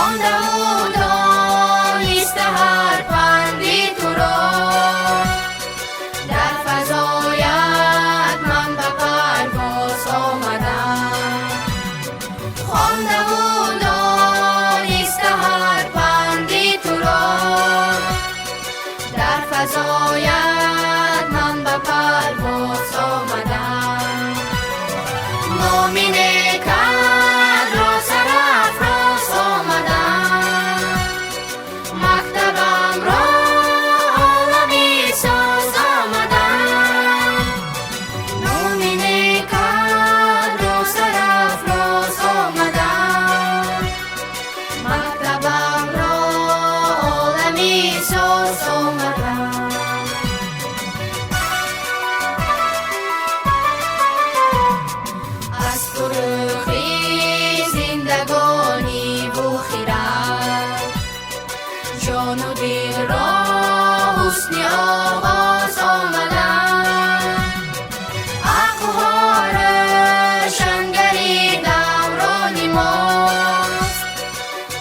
خوانده و دانسته هر پندی تو را، در فضایت من به پرواز آمدم. خوانده و دانسته هر پندی تو را، در فضایت من به پرواز آمدم. مومن کد را سرافراز آمدم، مکتبم را عالمی ساز آمدم. مومن کد را سرافراز آمدم، مکتبم را عالمی ساز آمدم. از فروغی زندگانی و خیرت، جان و دل را حسن آغاز آمدم. عقل روشنگری دوران ماست،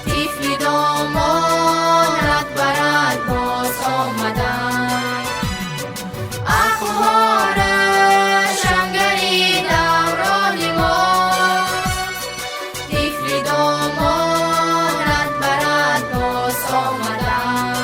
طفل دامان رهبرت باز آمدم. عقل روشنگری دوران ماست، طفل دامان رهبرت باز آمدم.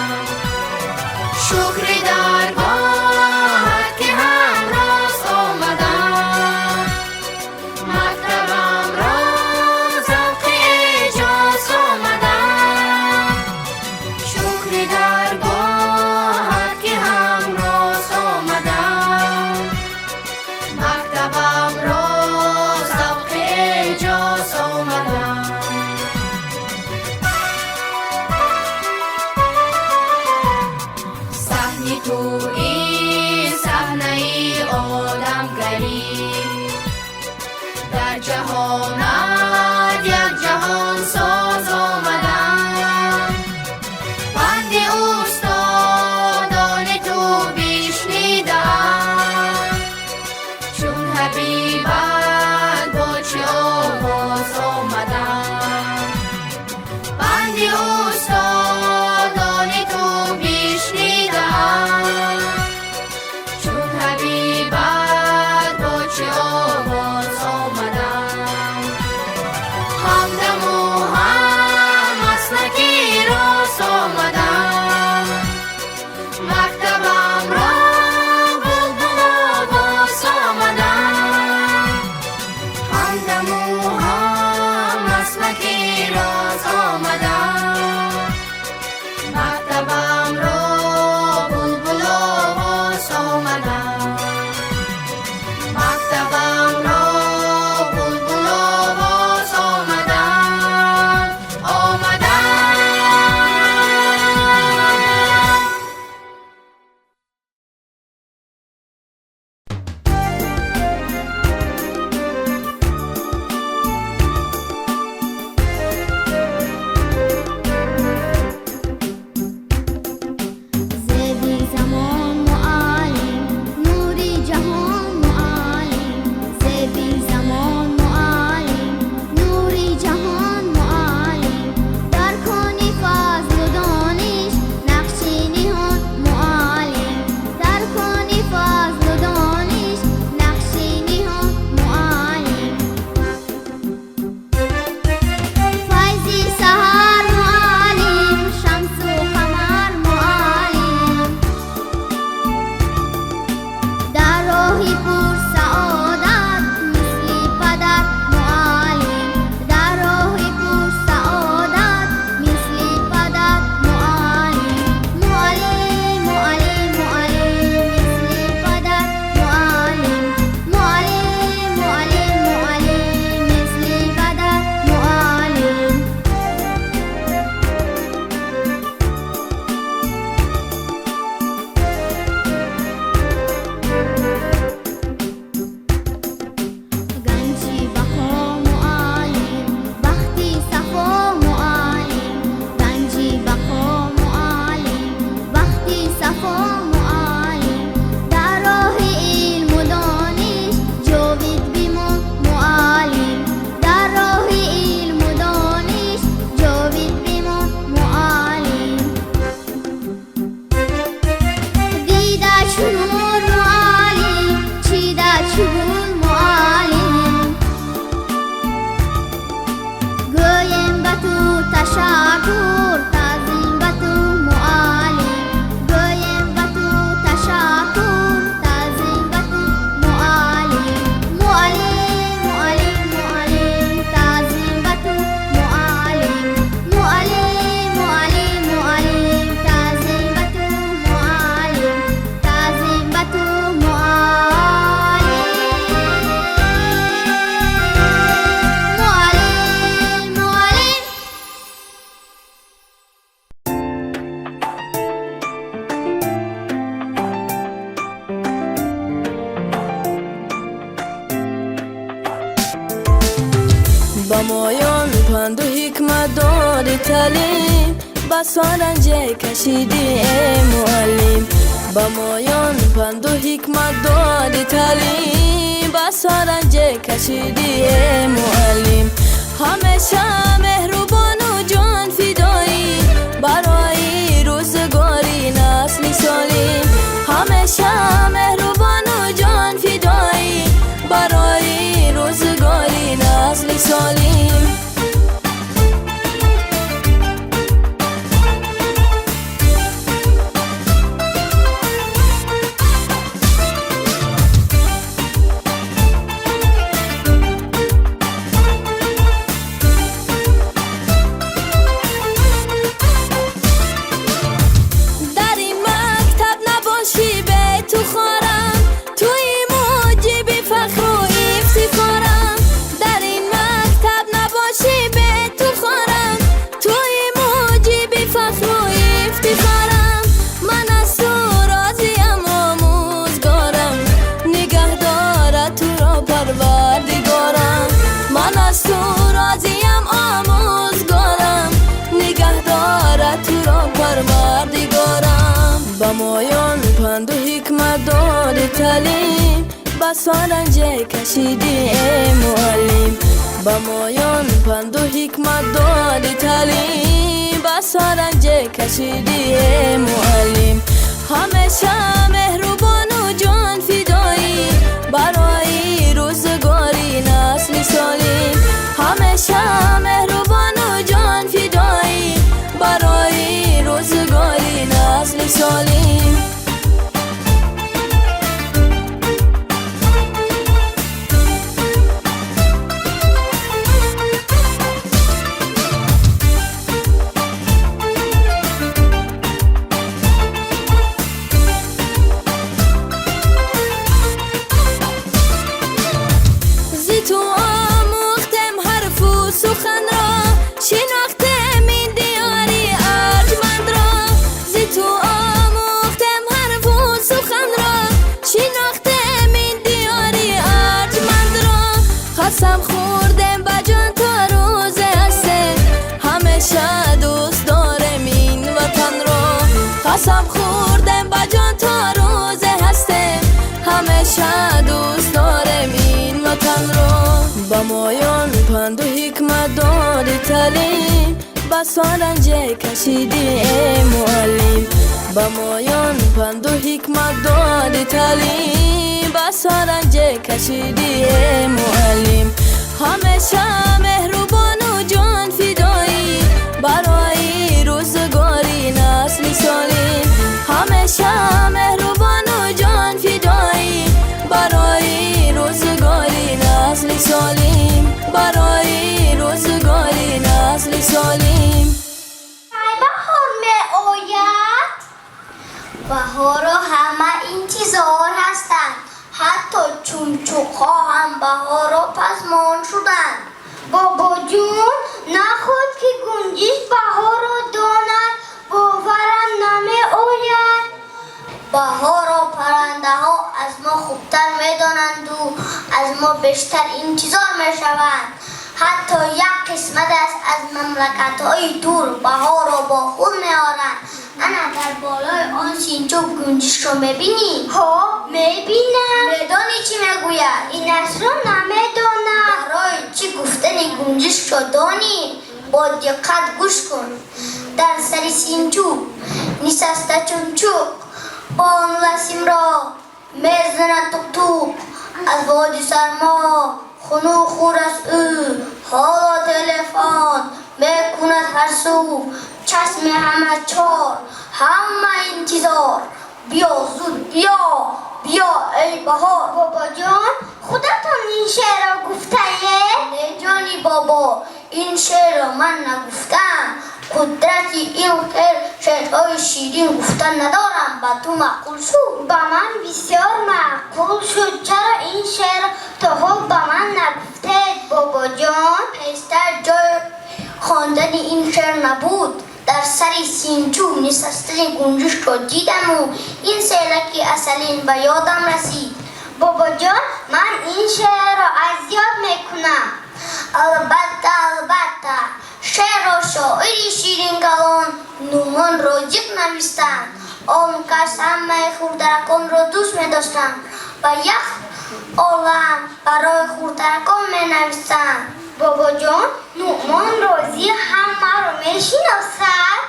تعلیم بس رنج کشیدی معلم با مایان پند و حکمت دادی تعلیم بس رنج کشیدی معلم همیشه مهربان و جان فدایی برای روزگاری نسل سالم همیشه مهربان و جان فدایی برای روزگاری نسل سالم مایان پند و حکمت داد تعلیم بس رنج کشیدی معلم با مایان پند و حکمت داد تعلیم بس رنج کشیدی معلم همیشه مهربان و جان فدایی برای روزگاری نسل سالم همیشه مهربان و جان فدایی برای روزگاری نسل سالم قسم خوردم با جان تا روز هسته همیشه دوست دارم این وطن را قسم خوردم با جان تا روز هسته همیشه دوست دارم این وطن را با مایان پند و حکمت داد تعلیم بس رنج کشیدی معلم با مایان پند و حکمت داد تعلیم بس رنج کشیدی معلم همیشه مهربان و جان فدایی برای روزگاری نسل سالم همیشه مهربان و جان فدایی برای روزگاری نسل سالم برای روزگاری نسل سالم بهار می آید بهار همه انتظار هستند حتی چمچوق‌ها هم بهار را پسمان شدند بابا جون نخود که گنجش بهار را داند باورم نمی آید بهار را پرنده ها از ما خوبتر می دانند و از ما بیشتر انتظار می شوند حتی یک قسمت از مملکت های دور بهار را با خود می آرند انا در بالای آن سینچوب گنجش را میبینی؟ ها میبینم میدانی چی میگوید؟ این است را نمیدانم برای چی گفتن گنجش را دانی؟ با دقت گوش کن در سر سینچوب نشسته چمچوق با آن لسیم را میزند توپ توپ از وادی سرما خونو خور از او حالا تلفن میکند هر سو چشم همه چار همه انتظار بیا زود بیا بیا ای بهار بابا جان خودتون این شعر را گفته نه جانی بابا این شعر را من نگفتم قدرتی این شعرهای شیرین گفتن ندارم با تو معقول شد با من بسیار معقول شد چرا این شعر تا حال با من نگفته بابا جان پیشتر جای خواندن این شعر نبود در سر سینچوب نشستن گنجش را دیدم و این سیلکی اصلین به یادم رسید بابا جان من این شعر را از یاد میکنم البته شعر و شاعری شیرین کلان نومان راجق نوشتند. آن کس همه خورترکان را دوست می داشتند و یک عالم برای خورترکان می نوشتند. بابا جان، نومان رازی همه را می شناسد؟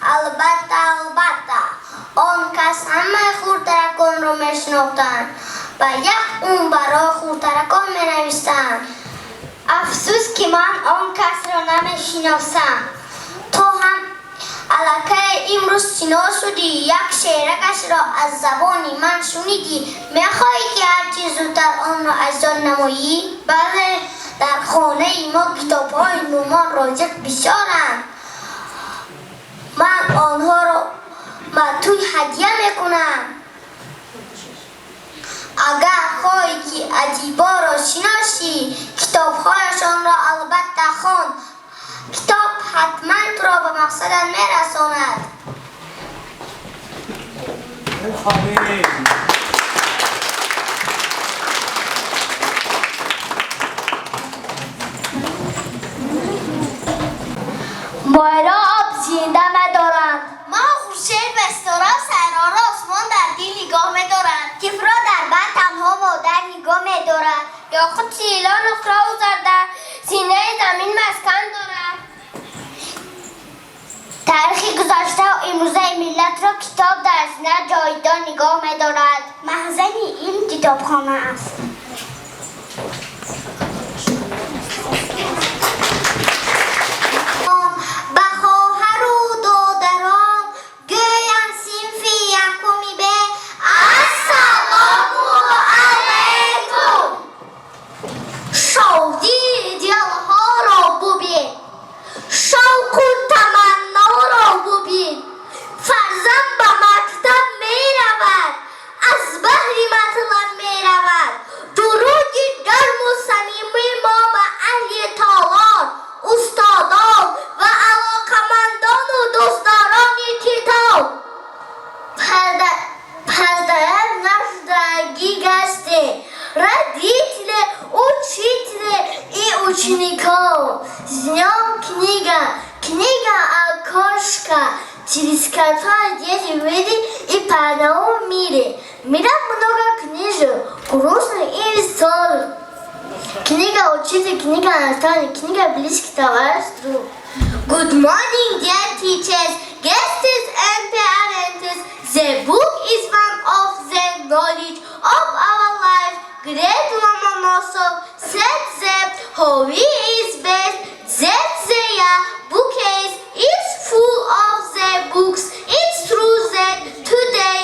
البته آن کس همه خورترکان را می شناختند و یک اون برای خورترکان می نوشتند. افسوس که من آن کس را نمی شناسم. تو هم الکه امروز شناس شدی، یک شعرکش را از زبانی من شنیدی. میخواهی که هرچی زودتر آن را اجرا نمایی؟ بله، در خانه ما کتاب‌های نومان راجق بسیارند. من آنها را توی هدیه میکنم. اگر خواهی که ادیبا را شناسی، کتاب‌هایشان را البته خواند. کتاب حتما تو را به مقصدت میرساند. مایرا آب زنده می‌دارند. ما خورشید بستاره سیاره آسمان در دل نگاه می‌دارند. کفرا در بند تنها مادر نگاه می‌دارد. یاقوت سیلا نقره و در سینه زمین مسکن دارد. تاریخ گذشته و امروزه ملت را کتاب در سینه جاودان نگاه می‌دارد. مخزن این کتابخانه است. Книга окошко, через которое дети видят и по новому мире. Мира много книжек, грустных и веселых. Книга учитель, книга наставник, книга близкий товарищ друг. Good morning, dear teachers, guests and parents. The book is one of the knowledge of our life. Great woman also said that how he is best. That their bookcase is full of the books. It's true that today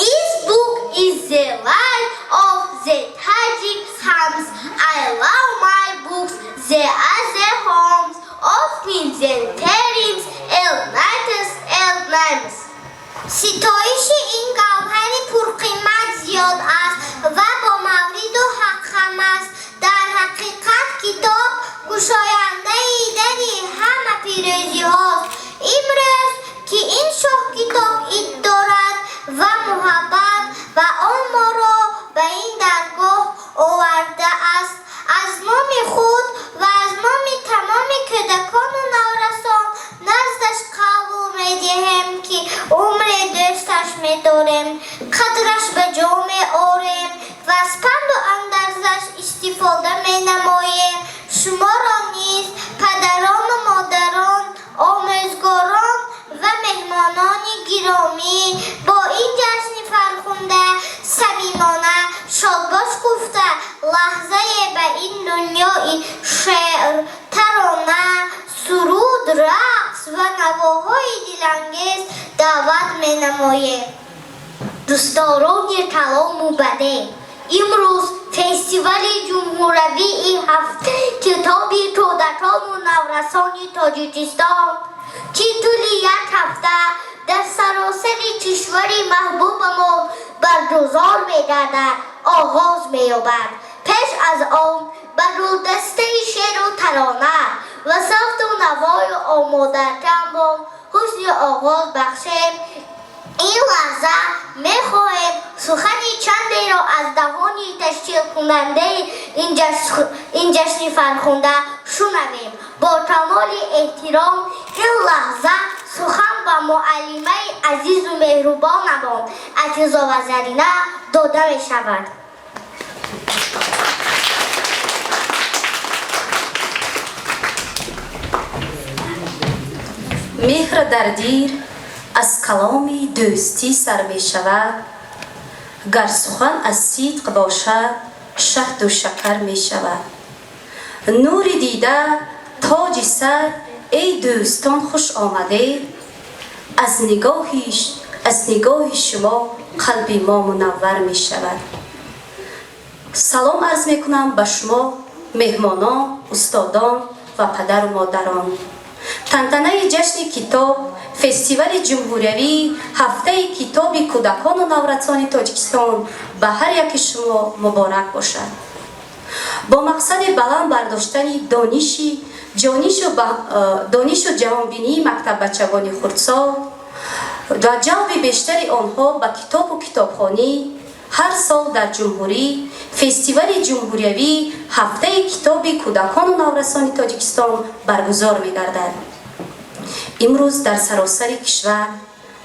each book is the life of the Tajik hands. I love my books. They are the homes of princes, elnines. ستایش این گوهر پرقیمت زیاد است و با مورد و حقم است. در حقیقت کتاب گشاینده دری همه پیروزی هاست. امروز که این شاه کتاب اید دارد و محبت و آن ما را به این درگاه آورده است، از نام خود و از نام تمام کودکان و نورسان نزدش قبول می‌دهیم که عمر دوستش می‌داریم، قدرش به جا می‌آوریم و از پند و اندرزش استفاده می‌نماییم. شما را نیز پدران و مادران، آموزگاران و مهمانان گرامی با این جشن فرخنده صمیمانه شادباش گفته لحظه به این دنیای شعر، ترانه، سرود، رقص و نواهای دلانگیز دعوت می‌نماییم. دوستداران کلام و بده، امروز فستیوال جمهوری این هفته کتاب کودکان و نورسان تاجیکستان که طول یک هفته در سراسر کشور محبوب ما برگزار می‌گردد آغاز می‌یابد. پیش از آن به رودسته شعر و ترانه و صوت و نوای آماده کردن حسن آغاز بخشیم این لحظه میخواهیم سخنی چندی را از دهان تشکیل کننده این جشن فرخنده شنویم. با کمال احترام این لحظه سخن به معلمه عزیز و مهربانمان عزیزا و زرینه داده می شود. مهر در دیر از کلام دوستی سر می شود، گر سخن از صدق باشد شهد و شکر می شود. نور دیده تاج سر ای دوستان خوش آمده، از نگاه شما قلب ما منور می شود. سلام عرض می کنم به شما مهمانان، استادان و پدر و مادران. تنتنه جشن کتاب فستیوال جمهوریوی هفته کتاب کودکان و نورسان تاجیکستان به هر یک شما مبارک باشد. با مقصد بلند برداشتن دانش و جهانبینی مکتب بچگان خردسال و جلب بیشتر آنها به کتاب و کتابخوانی، هر سال در جمهوری فستیوال جمهوریوی هفته کتاب کودکان و نورسان تاجیکستان برگزار می‌گردد. امروز در سراسر کشور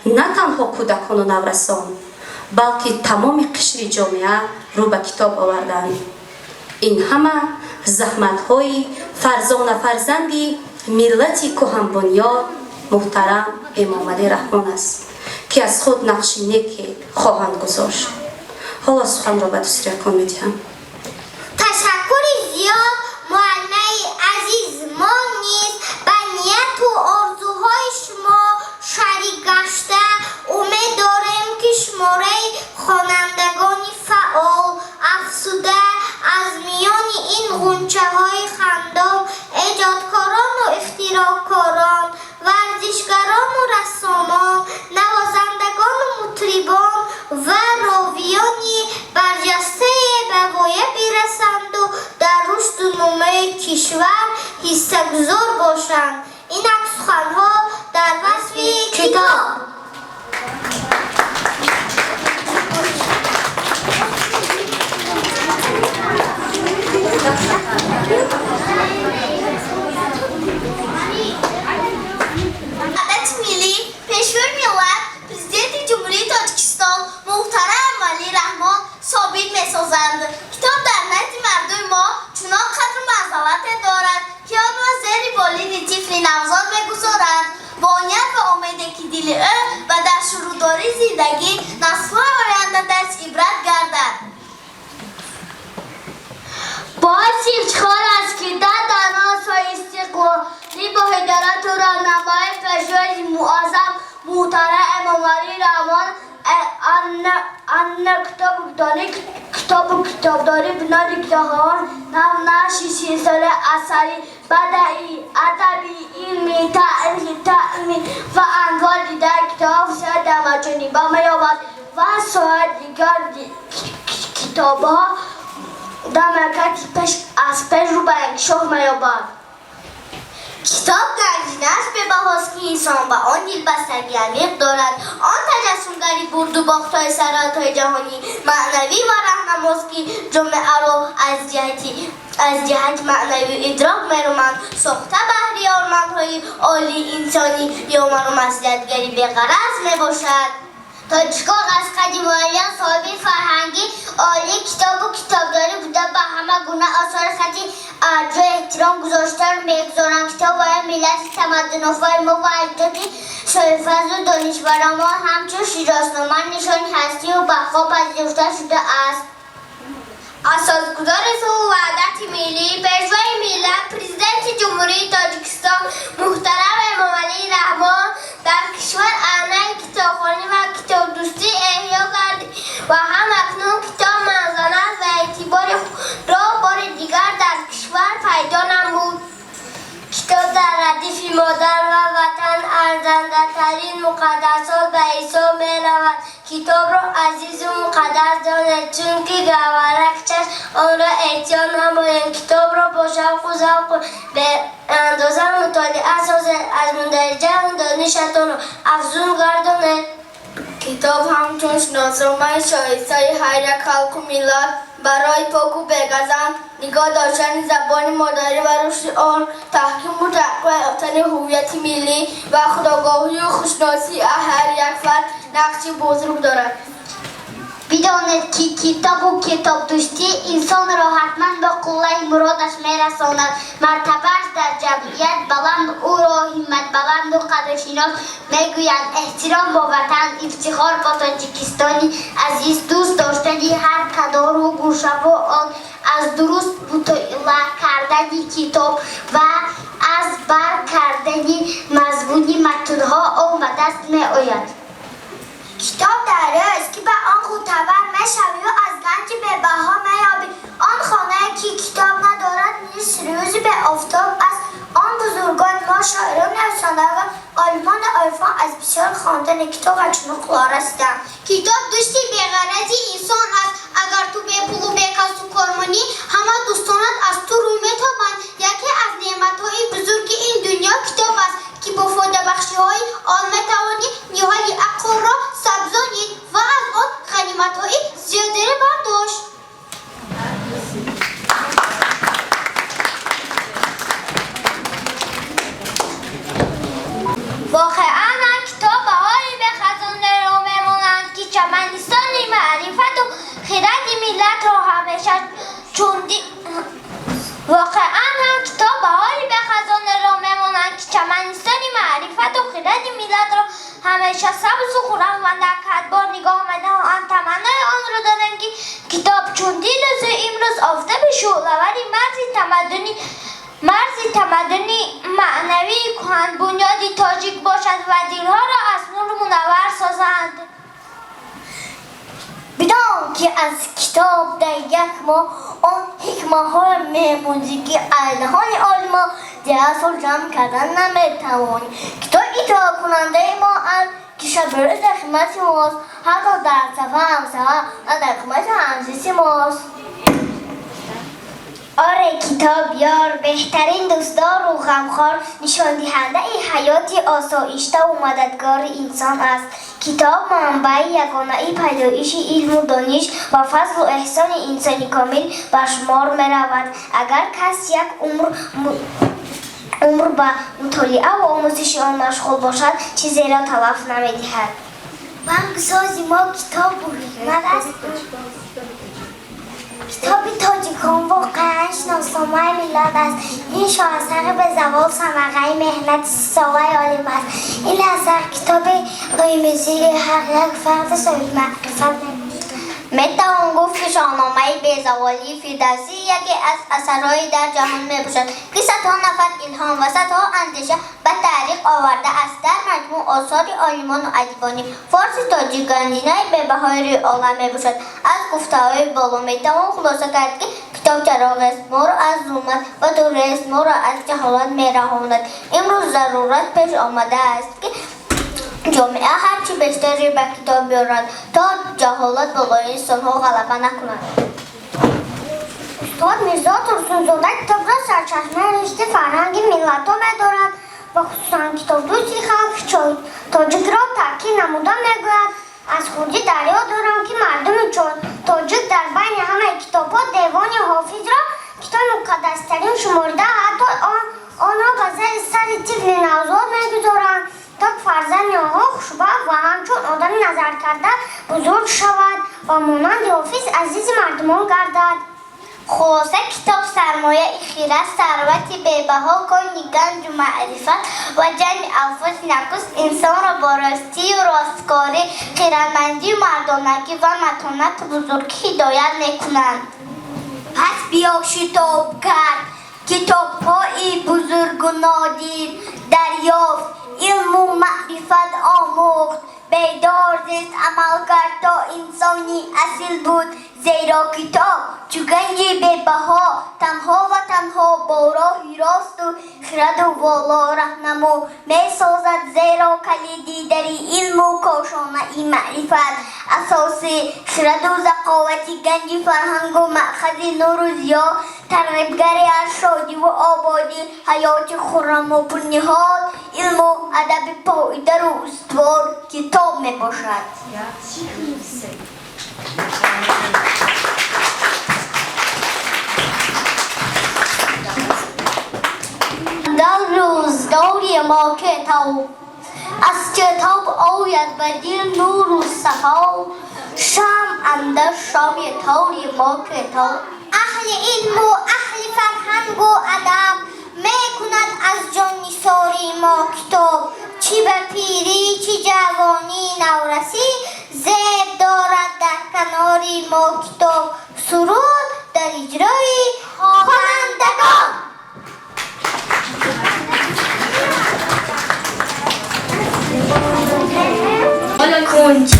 نه تنها کودکان و نورسان بلکه تمام قشر جامعه رو به کتاب آوردند. این همه زحمت‌های فرزند ملت کهن بنیاد محترم امام علی رحمان است که از خود نقش نیکی خواهند گذاشت. حالا سخن را به دوستیان می‌دهم. تشکر زیاد معلمه عزیز. ما نیز به نیت و آرزوهای شما شریک گشته امید داریم که شماره خوانندگان فعال افزوده از میان این غنچه‌های خندان، ایجادکاران و اختراعکاران، ورزشگران و رسامان، نوازندگان و مطربان و راویانی برجسته به غایه برسند و در رشد و نمو کشور حصه‌گذار باشند. این سخنها در وصف کتاب. دولت ملی پیشور ملت پرزیدنت جمهوری تاجیکستان محترم علی رحمان ثابت می‌سازند کتاب در نزد مردم ما چنان قدر و منزلت دارد که آن را زیر بالین طفل نوزاد می‌گذارند با نیت و امیدی که دل او و در شروع‌داری زندگی نسل‌های آینده درس عبرت گردد. باعث افتخار است که در دانای استقلالی با هدایت و راهنمایی پیشور معظم محترم امام علی رحمان کتابداری بنای کتابخوان نقشی 30 ساله اثری بدیعی ادبی علمی تعلیمی و انواع دیگر کتاب سر در مجانی با می‌یابد و سایر دیگر کتاب‌ها در مملکت از پیش رو به انکشاف می‌یابد. کتاب گنجینه است به بهاست که انسان به آن دلبستگی عمیق دارد. آن تجسمگری برد و باخت‌های سرحدهای جهانی معنوی و راهنماست که جامعه را از جهت معنوی ادراک می‌نماید. ساخته بهر ارمان‌های عالی انسانی یا مرو مسئولیت‌گری بی‌غرض میباشد. تاجیکان از قدیمیان صاحب فرهنگی عالی کتاب و کتابداری بوده به همه گونه آثار خطی ارجاع احترام گذاشتن می‌گذارند. کتاب برای ملت تمدن‌آفرین ما و اجدادی شایفضل و دانشوران ما همچون شیرازنامه نشانی هستی و بقا پذیرفته شده است. اساسگذار صلح و وحدت ملی پیشور ملت پرزیدنت جمهوری تاجیکستان محترم امام علی رحمان در کشور آینه کتابخوانی و کتاب دوستی احیا کرد و هم اکنون کتاب منزلت و اعتبار را بار دیگر در کشور پیدا نمود. کتاب در ردیف مادر و وطن ارزنده‌ترین مقدسات به حساب می‌رود. کتاب را عزیز و مقدس دانید چون که گوهرک چشم آن را احتیاط نمایید. کتاب را با شوق و ذوق به اندازه مطالعه سازید. از مندرجه دانشتان را افزون گردانید. کتاب همچون شناسنامه شایسته هر یک خلق و ملت برای پاک و بی‌غزند نگاه داشتن زبان مادری و رشد آن، تحکیم و تقویت یافتن هویت ملی و خودآگاهی و خوشناسی هر یک فرد نقشی بزرگ دارد. بدانید که کتاب و کتاب دوستی انسان را حتما به قله مرادش میرساند. مرتبه‌اش در جمعیت بلند، او را همت بلند و قدرشناس میگویند. احترام با وطن، افتخار با تاجیکستانی عزیز، دوست داشتنی هر کنار و گوشه و آن، از درست مطالعه کردن کتاب و از بر کردن مضمون متن‌ها آمده است میآید. کتاب دریاست که به آن معتبر میشوی و از گنج به‌بها مییابی. آن خانه که کتاب ندارد نیست روز به آفتاب است. آن بزرگان ما شاعران نویسندگان عالمان عرفان از بسیار خواندن کتاب و چنین قلار هستند. کتاب دوستی بی‌غرضی انسان است. اگر تو بی پول و بی کسب و کار مانی، همه دوستانت از تو رو میتابند. یکی از نعمت‌های بزرگ این دنیا کتاب است که با فایده‌بخشی‌های آن میتوانی نیازهای عقل را سبزانی و از آن غنیمت‌های زیادی برداشت. واقعا کتاب بهاری به خزانه را میمانند که چمنستان معرفت و خرد ملت را همیشه چندی سبز و خرد کدبار نگاه آمده آن تمنای آن را دارند که کتاب چون دیل از امروز آفتاب شعله‌وری مرز تمدنی معنوی کهن بنیادی تاجیک باشد و دلها را از نور منور سازند. بدان که از کتاب در یک ماه آن حکمه ها می‌آموزی که الهان عالما در سال جمع کردن نمی‌توانی. کتاب اطاعت کننده ما است که شب روز در خدمت ماست، حتی در سفر همسفر و در خدمت همزیستی ماست. آره کتاب یار، بهترین دوستدار و غمخوار، نشان دهنده حیات آسایشته و مددگار انسان است. کتاب منبع یگانه پیدایش علم و دانش و فضل و احسان انسانی کامل به شمار می رود. اگر کس یک عمر به مطالعه و آموزش آن مشغول باشد، چیزی را تلف نمی دهد. بانکساز ما کتاب و حکمت است. کتاب تاجیکان واقعا شناسنامه ملت است. این شاهسر به زوال ثمره مهنت ساقه عالم است. این اثر کتاب قیمتی هر یک فرد صاحب معرفت میتوان گفت که شاهنامه بی‌زوالی فردوسی یکی از اثرهای در جهان میباشد که صدها نفر الهام و صدها اندیشه به تعریق آورده است. در مجموع آثار عالمان و ادیبان فارس تاجیک گنجینه‌ای بی‌بهای عالم میباشد. از گفته‌های بالا میتوان خلاصه کرد که کتاب چراغ است، ما را از ظلمت و دوره است، ما را از جهالت میرهاند. امروز ضرورت پیش آمده است که جامعه هرچی بیشتری به کتاب بیارد تا جهالت بالای انسان‌ها غلبه نکند. استاد میرزا ترسون‌زاده کتاب را سرچشمه رشد فرهنگ ملت‌ها می‌دارد و خصوصا کتاب دوستی خلق تاجیک را تاکید نموده میگوید. از خودی دریا دارم که مردم چون تاجیک در بین همه کتاب‌ها دیوان حافظ را کتاب مقدس‌ترین شمرده، حتی آن را به زیر سر طفل نوزاد می‌گذارند تا فرزند آنها خوشبخت و همچون آدم نظر کرده بزرگ شود و مانند حافظ عزیز مردمان گردد. خلاصه کتاب سرمایه خیره، ثروت بی‌بها، کلی گنج و معرفت و جمع الفاظ نقص انسان را با راستی و راستکاری، خیرمندی و مردانگی و متانت بزرگ هدایت میکنند. پس بیا شتاب کرد، کتاب‌های بزرگ و نادر دریافت، علم و معرفت آموخت، بیدار زیست عمل کرد تا انسانی اصیل بود. زیرا کتاب چو گنج بی‌بها تنها و تنها با راهی راست و خرد و والا رهنمو می‌سازد. زیرا کلیدی در علم و کاشانه معرفت، اساس خرد و ذکاوت گنج فرهنگ و مأخذ نور و ضیا ترغیبگری از شادی و آبادی، حیات خرم و پرنهاد، علم و ادب پایدار و استوار کتاب می باشد. در روزگاری ما کتاب از کتاب آید به دل نور و صفا، شمع اندر شام تاری ما کتاب. اهل علم و اهل فرهنگ و ادب می کند از جان نثاری ما کتاب، چی به پیری چی جوانی نورسی، زیب دارد در کناری ما کتاب. سرود در اجرای خوانندگان. کنج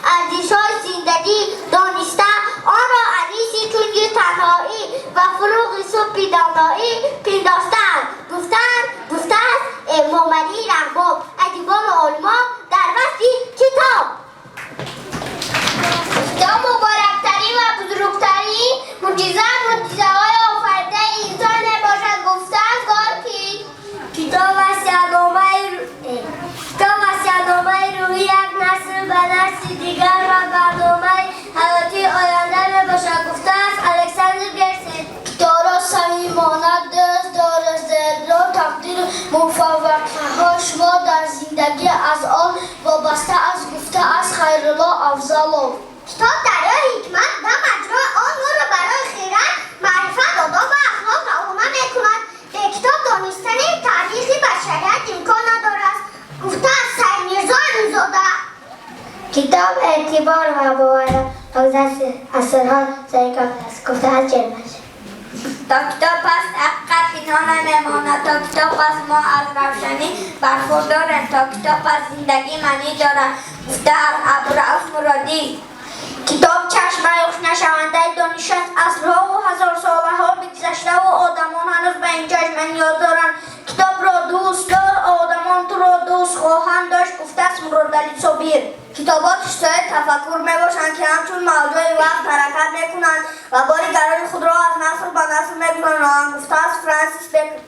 ارزش‌های زندگی دانسته آن را انیس روزی تنهایی و فروغی صبحی دانایی پینداستن گفته است امام علی رحم‌الله ادیبان و علما در وصف کتاب. کتاب مبارکترین و بزرگترین معجزه‌های آفریده انسان نباشد گفته است گارکی. کتاب وصیت‌نامه روحی یک نسل به نسل دیگر و برنامه حیاتی آینده نباشد گفته است الکساندر گرسن. کتاب را صمیمانه دست دار زرد و تقدیر موفقیت‌ها شما در زندگی از آن وابسته است گفته است خیرالله افضل‌الله. کتاب دریای حکمت و مجرای آن را برای خیرات معرفت آداب و اخلاق روانه می‌کند. به کتاب دانستن تاریخ بشریت امکان ندارد گفته است سید میرزا امیرزاده. کتاب اعتبار و باور اثرها سریکات است گفته است جرمش. تا کتاب پس حقیقت پنهان نماند تا کتاب پس ما از روشنی برخورداریم تا کتاب پس زندگی معنی دارد گفته است عبدالرؤف مرادی. کتاب چشم نشونده دانش است. عصرها و هزار ساله ها بگذشته و آدمان هنوز به این چشم نیاز دارند. کتاب را دوست دار آدمان تو را دوست خواهند داشت گفته است مرادعلی صابر. کتابات اشتهای تفکر میباشند که همچون موضوع وقت حرکت میکنند و باریگرای خود را از نسل به نسل میگذرانند گفته است فرانسیس بیکن.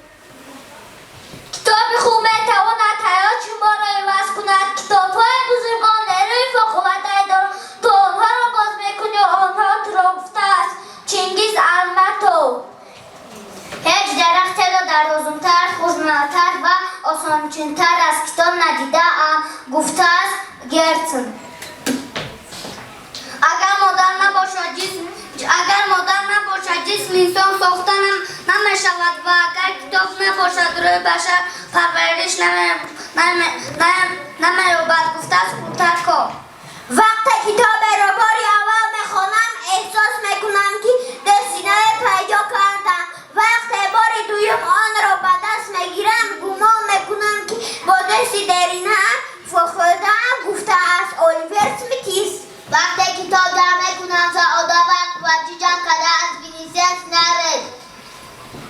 کتاب خوب میتواند حیات شما را عوض کند. کتاب‌های بزرگان نیروی فوق‌العاده دارند تو آنها را باز میکنی و آنها تو را گفته است چنگیز المتو. هیچ درختی را درازونتر خوشمزه‌تر و آسان‌چن‌تر از کتاب ندیده‌ام گفته است گرسن. اگر مادر نباشد جسم انسان ساخته نمی‌شود و اگر کتاب نباشد روی بشر پرورش نمی‌یابد گفته است پلوتارکو. وقتی کتاب را باری اول می‌خوانم احساس می‌کنم که در سینه پیدا کردم. وقتی بار دوم آن را به دست می‌گیرم گمان می‌کنم که با دست درینه فخورده‌ام گفته است الیور اسمیت. وقتی کتاب جمع می‌کنم سعاده وقت و جمع کرده از وینیسیوس نرد.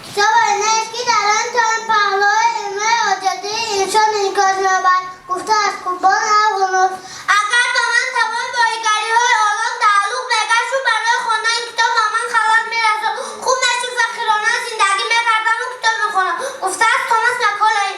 کتاب اینست که در آن تن پهلوی علم آزادی انسان انعکاس می‌یابد گفته است قربان اوغانوس. اگر به من تمام باریگری‌های عالم تعلق می‌گشت و برای خواندن کتاب به من خبر می‌رسید خوب نشد فقیرانه زندگی می‌کردم و کتاب می‌خواندم گفته است توماس مکالای.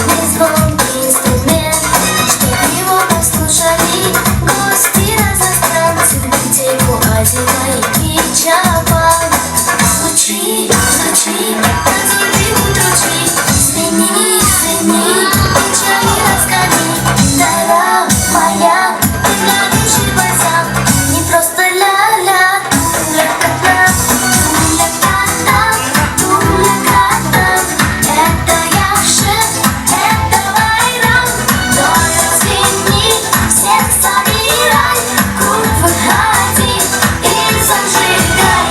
незвонкий инструмент, чтоб его послушали гости разостанцы, бутылку одевай и чапан. Звучи, звучи, разорви утручи, звени, звени, печали разгони. Дара моя, ты для души бальзам, не просто ля-ля, ля-ля-ля, ля-ля-ля, ля-ля-ля. Это яхшы, это байрам, только звени, всех собирай, круг выходи и зажигай.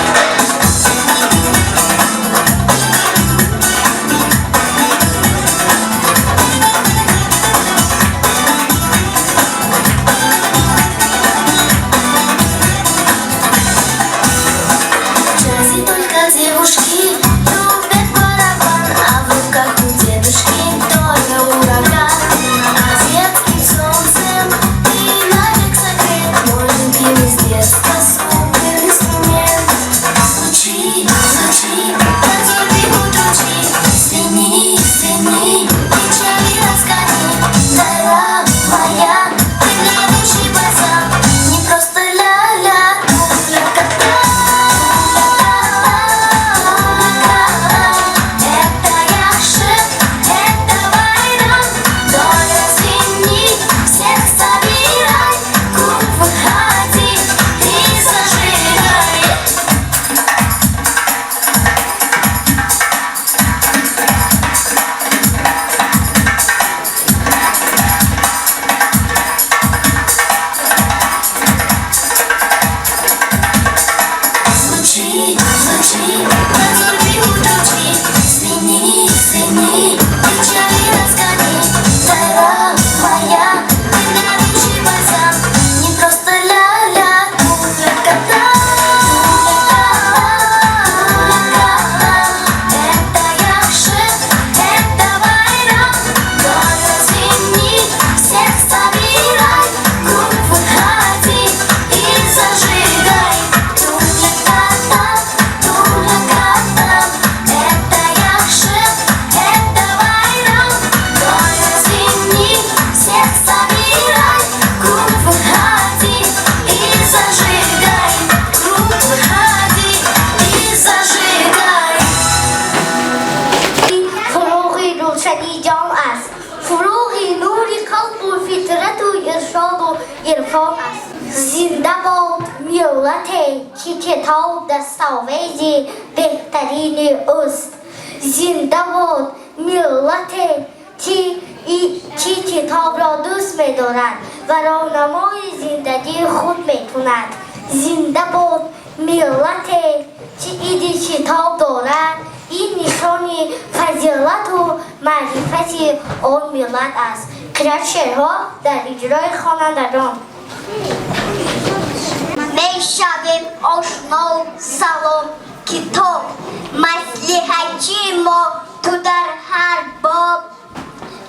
В джазе только девушки любят барабан, а в руках у дедушки только ураган. А детским солнцем ты навек согрет мой любимый с детства супер инструмент. Звучи, звучи, разорви утручи, звени, звени, печали разгони. Дара моя, ты для души бальзам, не просто ля-ля, ля-ля-ля. Это яхшы, это байрам, только звени, всех собирай, круг выходи и зажигай. Звучи, звучи, разорви утручи, звени, звени, печали разгони. Дара моя, ты для души бальзам, не просто ля-ля, ля-ля-ля, ля-ля-ля. Это яхшы, это байрам, только звени, всех собирай, круг выходи и зажигай. Ту-ля-ля-ля, ту-ля-ля-ля. Это яхшы, это байрам, только звени, всех собирай, круг выходи и зажигай. Круг выходи и зажигай. فروغی روشنی جام است، فروغی نوری قلب و فطرت و ارشاد و عرفان است. زنده باد ملتی که کتاب دستاویز بهترین اوست. زنده باد ملتی که کتاب را دوست می‌دارد و راهنمای زندگی خود می‌کند. زنده باد ملتی که ایده کتاب دارد. این نشانی فضیلت و معرفت آن ملت است. کرد شعرها در اجرای خوانندگان. میشویم آشنا و سلام کتاب مصلحتی ما تو در هر باب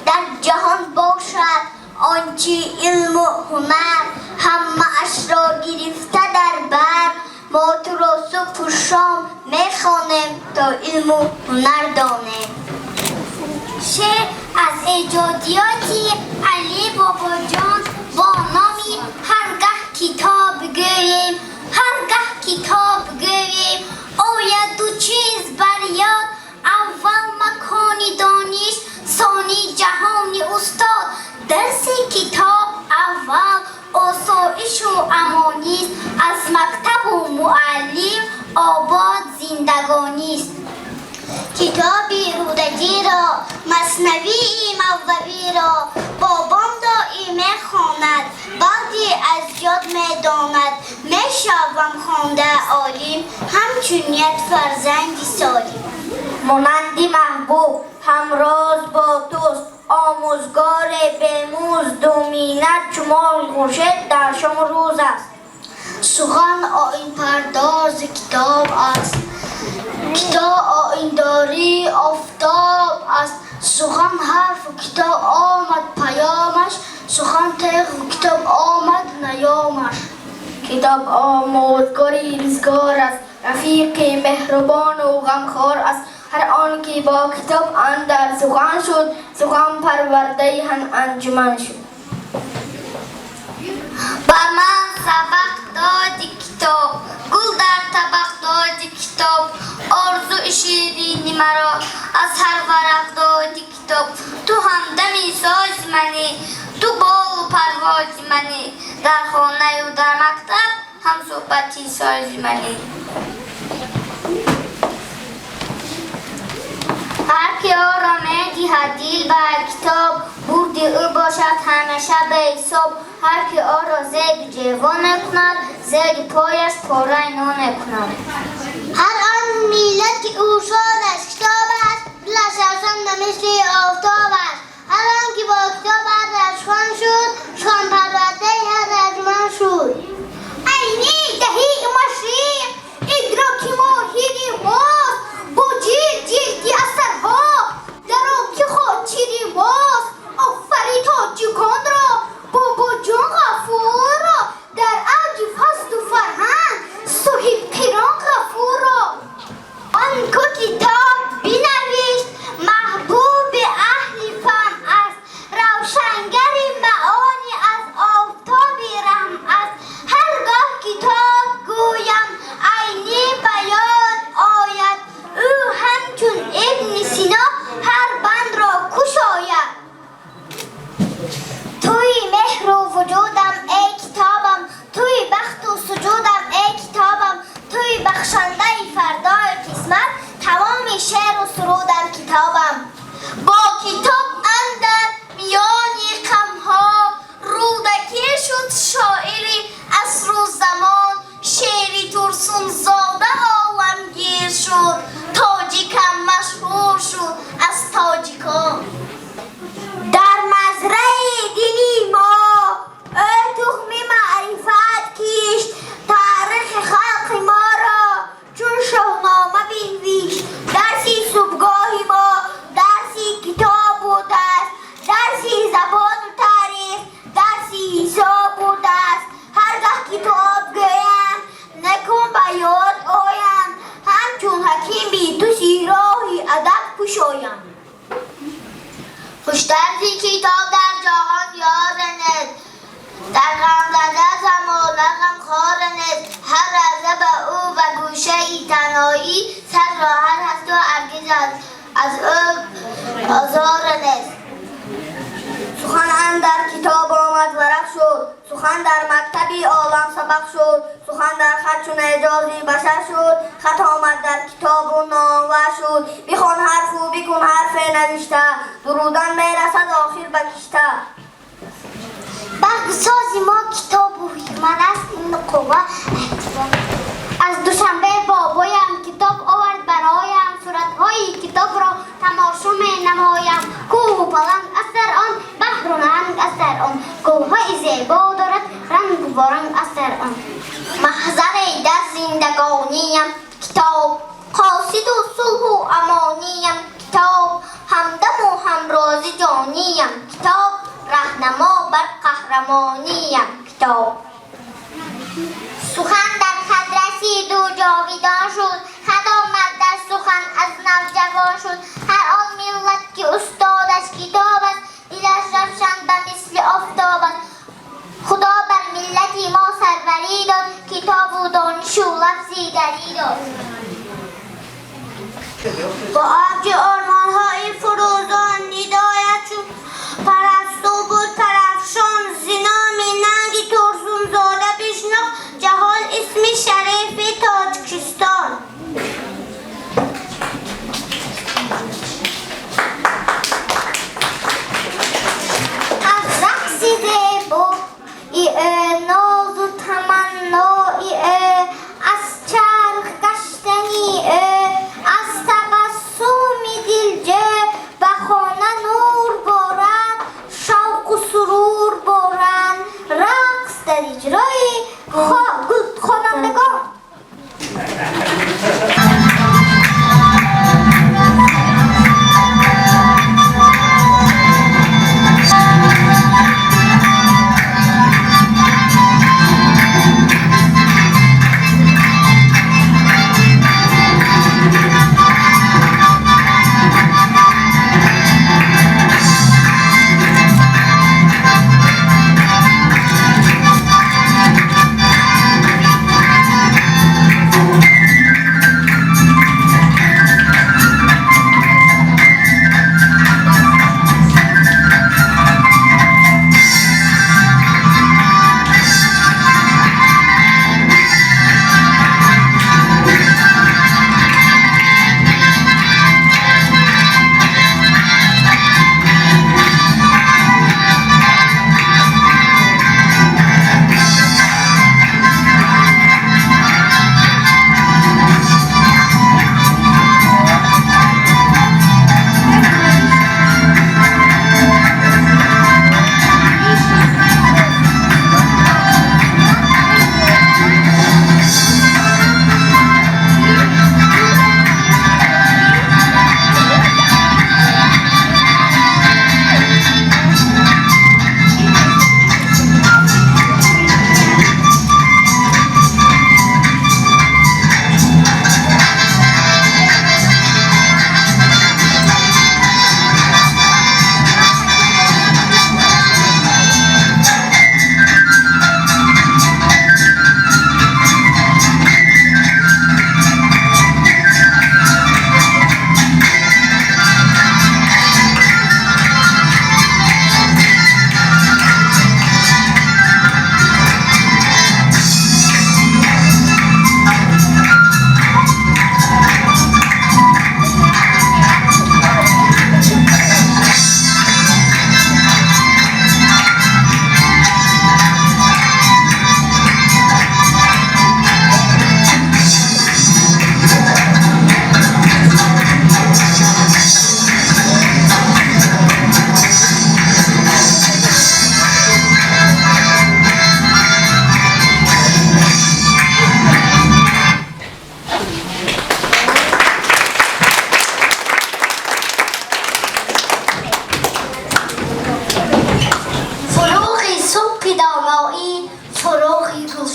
در جهان باشد آنچه علم و هنر همه اش را گرفته در بر ما تو را صبح و شام میخوانیم تا علم و هنر دانیم. شعر از ایجادیاتی علی باباجان با نامی هرگه کتاب گوییم هرگه کتاب گوییم آید دو چیز بر یاد اول مکانی دانش ثانی جهانی استاد درس کتاب اول آسایش و امانی است از مکتب و معلم آباد زندگانی است. کتابی رودکی را مثنوی مولوی را بابام دائمی خواند بعدی از یاد میداند میشوم خوانده عالم همچون یک فرزند سالم. مانند محبوب همراز با توست آموزگار بموز دومینت چمال خورشید در شما روز است. سخن آیین پرداز کتاب است کتاب آیینداری آفتاب است. سخن حرف و کتاب آمد پیامش سخن تیغ و کتاب آمد نیامش. کتاب آموزگاری روزگار است رفیق مهربان و غمخوار است هر آن که با کتاب اندر سخن شد سخن پرورده هم انجمن شد. بر من سبق دادی کتاب گل در طبق دادی کتاب آرزو شیرینی مرا از هر ورق دادی کتاب تو همدمی ساز منی تو بال و پرواز منی در خانه و در مکتب هم صحبتی ساز منی. هر که آرامه دهد دل بر کتاب برد او باشد همیشه به حساب. هر که آن را زیر جوان کند زیر پایش پاره نان کند. هر آن میلت که او شادش کتاب است دلش روشن مثل آفتاب است. هر آن که با کتاب ارزشمند شد شان پرورده ارزشمند شد. عینی دهی مشرق ادراک ماهی ماست با جلدی اثرها در آن که خاطری ماست. آفری تاجیکان را بابا جان غفور را در اوج فصل و فرهنگ صاحب پیران غفور را. آن که کتاب بنویست محبوب اهل فهم است روشنگر معانی از آفتاب رحم است. هرگاه کتاب گویم عینی بیان آید او همچون ابن سینا هر بند را گشاید. توی مهر و وجودم ای کتابم توی بخت و سجودم ای کتابم توی بخشنده فردای قسمت تمام شعر و سرودم کتابم. با کتاب اندر میان غمها رودکی شد شاعری عصر و زمان شعری ترسون زاده عالمگیر شد تاجیکم مشهور شد از تاجیکان. در مزرعه دلی ما تخم معرفت کشت تاریخ خلق ما را چون شاهنامه بنوشت. درسی صبحگاهی ما درسی کتاب و درس درسی زبان و تاریخ درسی حساب و درس. هرگاه کتاب گویند نکن به یاد آیند همچون حکیم بی تو سیراهی ادب پوشایند. خوشترزی کتاب در جهان یارنت در غم زده زمان غم خارنت. هر رزه به او و گوشه ای تنهایی سر راحت هست و هرگز از او آزارنت. سخن اندر کتاب آمد ورق شد سخن در مکتبی عالم سبق شد. سخن در خط چون اعجازی بشر شد خط آمد در کتاب و نامور شد. بخوان حرف و بکن حرف نوشته درودن میرسد آخر بکشته. برگساز ما کتاب و حکمت است این قوه احترام. از دوشنبه بابایم کتاب آورد برایم صورتهای کتاب را تماشا می نمایم. کوه و پلنگ اثر آن بحر و نهنگ اثر آن گلهای زیبا دارد رنگ و رنگ اثر آن. محضر در زندگانیم کتاب قاصد و صلح و امانیم کتاب همدم و همراز جانیم کتاب رهنما بر قهرمانیم کتاب. سخن در خط رسید و جاویدان شد خط آمد در سخن از نوجوان شد. هر آن ملت که استادش کتاب است دلش روشن به مثل آفتاب است. خدا بر ملتی ما سروری داد کتاب و دانش و لفظی دری داد. با آبج آرمان‌های فروزان ندایت شد پرستو بود پرافشان زنام ننگی ترسون زاده بشناخت جهان اسم شریف تاجیکستان. از رقص زیبا ناز و تمنای از چرخ گشتنی از تبسم دل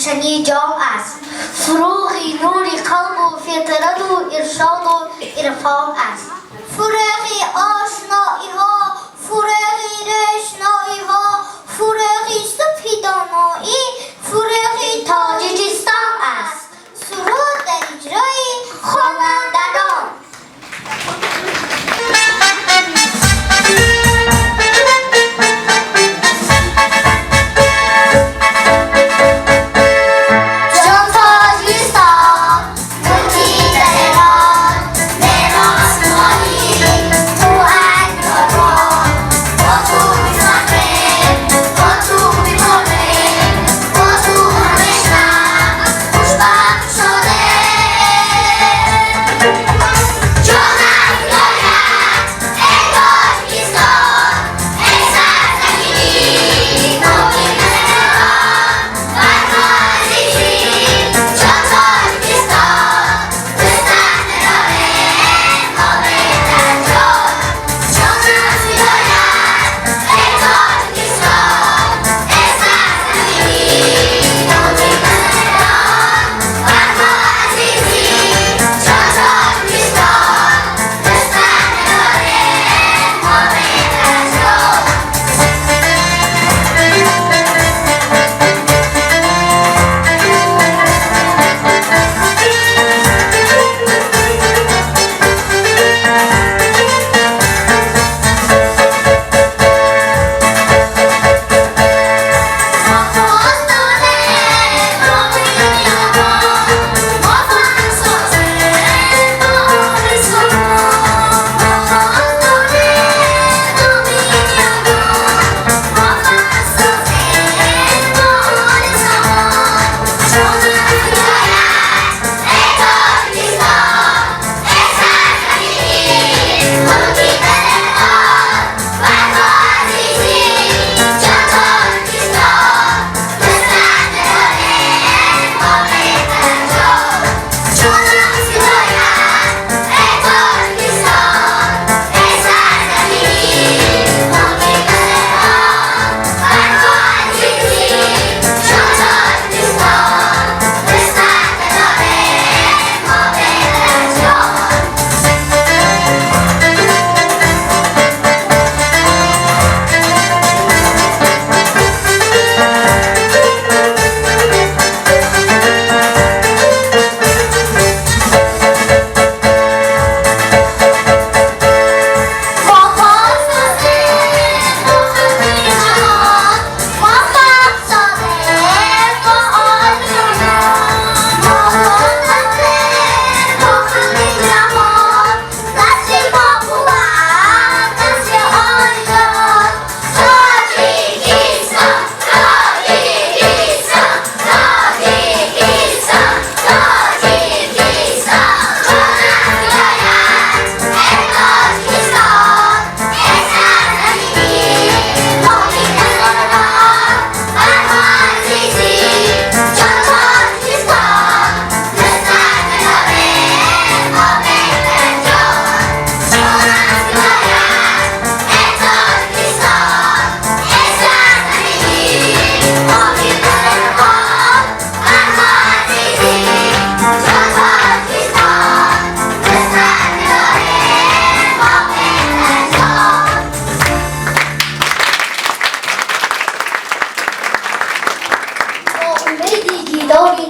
روشنی جام است. فروغ نور قلب و فطرت و ارشاد و عرفان است. فروغ آشنایی ها، فروغ رشنایی ها، فروغ صبح دانایی، فروغ تاجیکستان است. سرود در اجرای خوانندگان.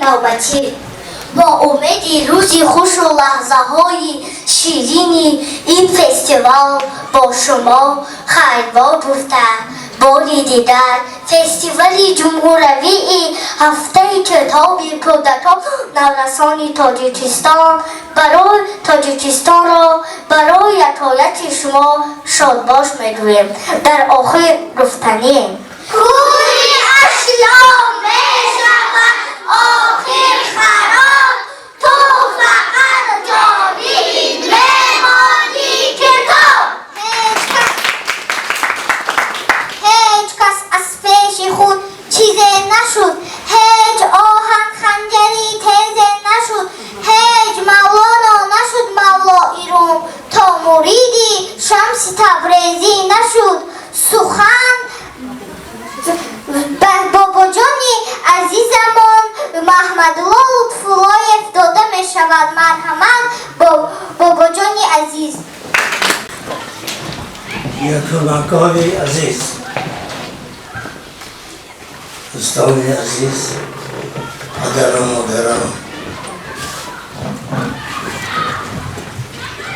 نوبتی با امیدی روزی خوش و لحظه های شیرینی این فستیوال با شما خیرباد گفته باری دیگر فستیوال جمهوری هفته کتاب کودکان نورسان تاجیکستان برای تاجیکستان را برای یکایک شما شادباش می‌گوییم. در آخر گفتنی کوری اشیا می‌شود آخر خراب تو فقط جاری میمانی کتاب. هیچ کس از پیش خود چیزی نشد، هیچ آهن خنجری تیزی نشد، هیچ مولانا نشد مولایی رو تا مریدی شمس تبریزی نشد. سخن مرحمت بابا جانی عزیز. یکمکانی عزیز، دوستان عزیز، پدران و مادران،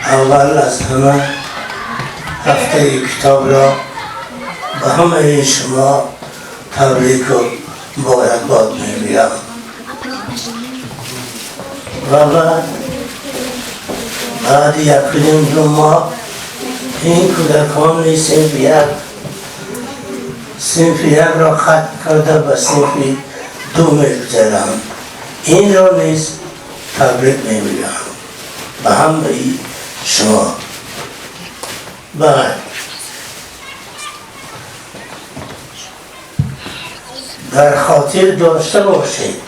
اول از همه هفته کتاب را به همه شما تبریک و مبارکباد میگویم و بعد یک ماه این کودکان صنف یک را ختم کرده به صنف 2 میگذارم. این را نیز تبریک میگویم به همه شما. بعد در خاطر داشته باشید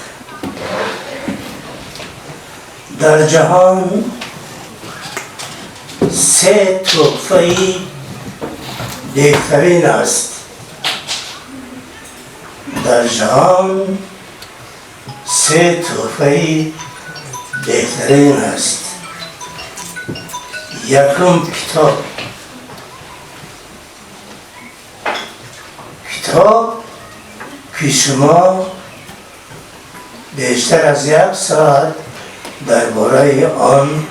در جهان 3 تحفه بهترین است. در جهان 3 تحفه بهترین است. یکم کتاب که شما بیشتر از 1 ساعت درباره آن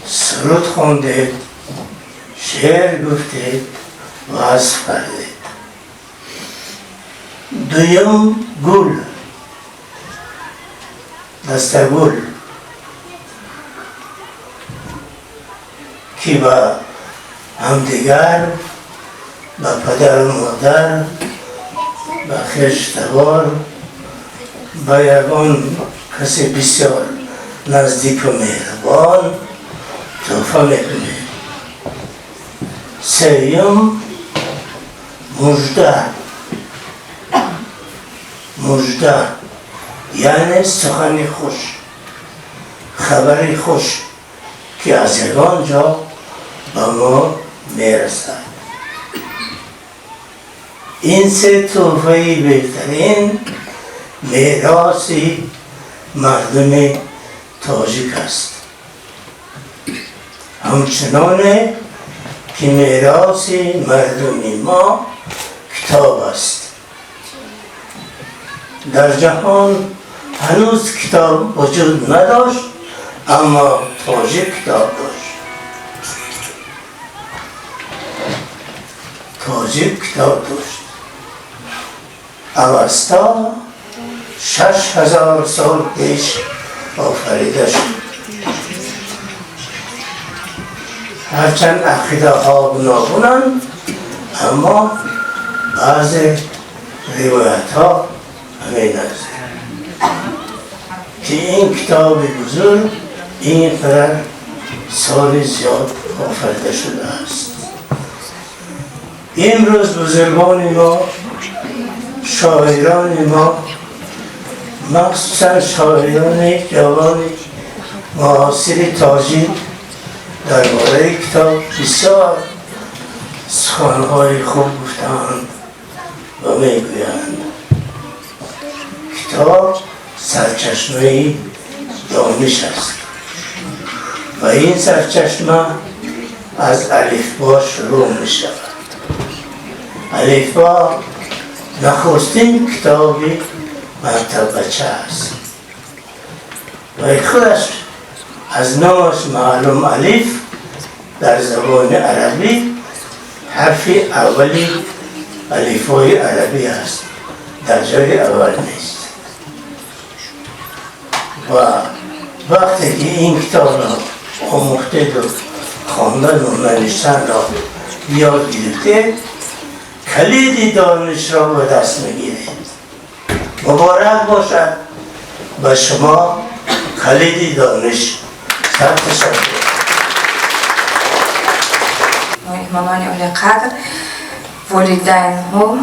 سرود خواندید، شعر گفتید، وعظ کردید. دویم گل، دسته گل که به همدیگر، به پدر و مادر، به خویشتوار، به یگان کسی بسیار نزدیک و مهربان تحفه میکنه. سوم مژده یعنی سخن خوش، خبری خوش که از یگان جا به ما میرسد. این 3 تحفه بهترین میراث مردم تاجیک است. همچنانه که میراث مردم ما کتاب است. در جهان هنوز کتاب وجود نداشت، اما تاجیک کتاب داشت. اوستا 6000 سال پیش آفریده شد. هرچند عقیده ها گوناگونند، اما بعض روایت ها همین است که این کتاب بزرگ اینقدر سال زیاد آفریده شده است. امروز بزرگان ما، شاعران ما، مخصوصا شاعران جوان معاصر تاجیک درباره کتاب بسیار سخنهای خوب گفتند و میگویند کتاب سرچشمه دانش است و این سرچشمه از الفبا شروع می شود. الفبا نخستین کتاب مرتبچه است و خودش از نامش معلوم الف در زبان عربی حرف اولی الفبای عربی است، در جای اول نیست. و وقتی که این کتاب را آموختید و خواندن و نوشتن را یاد گرفتید، کلید دانش را به دست میگیرید. مبارک باشد به شما کلید دانش. تشکر. مامان اولی قدر، والدین ها،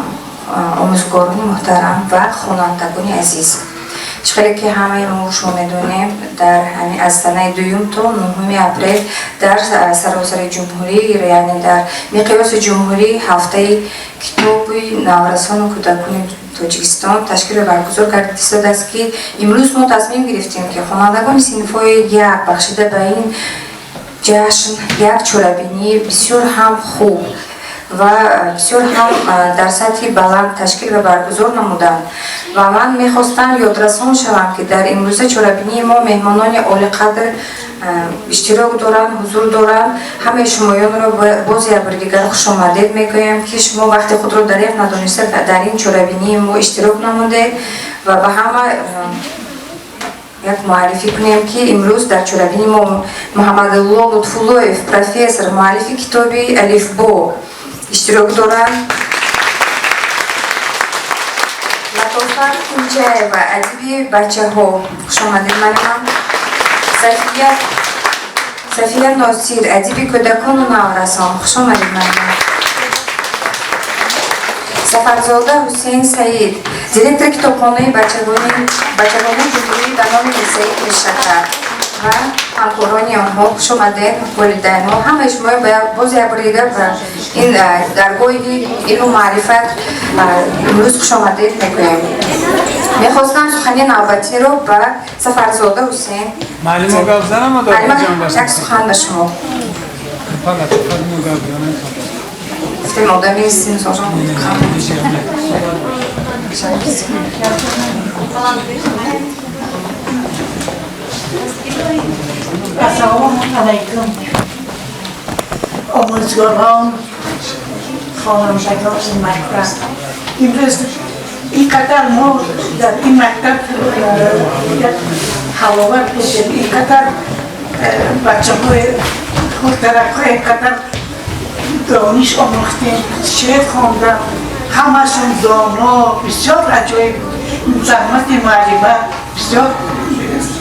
آموزگاران محترم و خوانندگان عزیز، چقدر که همه ما شما میدونیم در همین از سنه 2 تا 9 اپریل در سراسر جمهوری، یعنی در مقیاس جمهوری هفته کتاب سینفوی نوارسان و کودکان تاجیکستان تشکیل برگزار کرده است که امروز ما تصمیم گرفتیم که خوانندگان سینفوی یک بخشیده به این جشن یک چورابینی بسیار هم خوب و بسیار هم در سطح بلند تشکیل و برگزار نمودند و من میخواستم یادرسان شوم که در امروز چورابینی ما مهمانان عالی قدر اشتراک دارند، حضور دارند. همه شمایان را باز یک بار دیگر خوش آمدید میگویم که شما وقت خود را دریغ ندانسته در این چورابینی ما اشتراک نمودید و به همه یک معرفی کنیم که امروز در چورابینی ما محمد الله لطفاللهیف پروفسور معرفی کتابی الفبا اشتراک دارند. لطافت کنجه و ادیب بچه ها خوش آمدید. من صفیه ناصیر ادیب کودکان و نوارسان خوش آمدید. من سفرزاده حسین سعید دیرکتور کتابخانه بچگانه جمهوری به نام لیسه شکر و همکاران آنها خوش آمدید. والدین ها همه شما باز یک بار دیگر به این درگاه علم و معرفت امروز خوش آمدید میگویم. میخواستم سخنی نوبتی رو به سفرزاده حسین معلم آقا زنم و یک سخن به شما گفتیم آدمی هستیم ساجان السلام علیکم آموزگاران خوانندگان این مکتب. امروز اینقدر ما در این مکتب حلاوت بودیم، اینقدر بچه های خودترک های اینقدر دانش آموختیم، شعر خواندم، همشون دانا بسیار عجایب. زحمت معلمه بسیار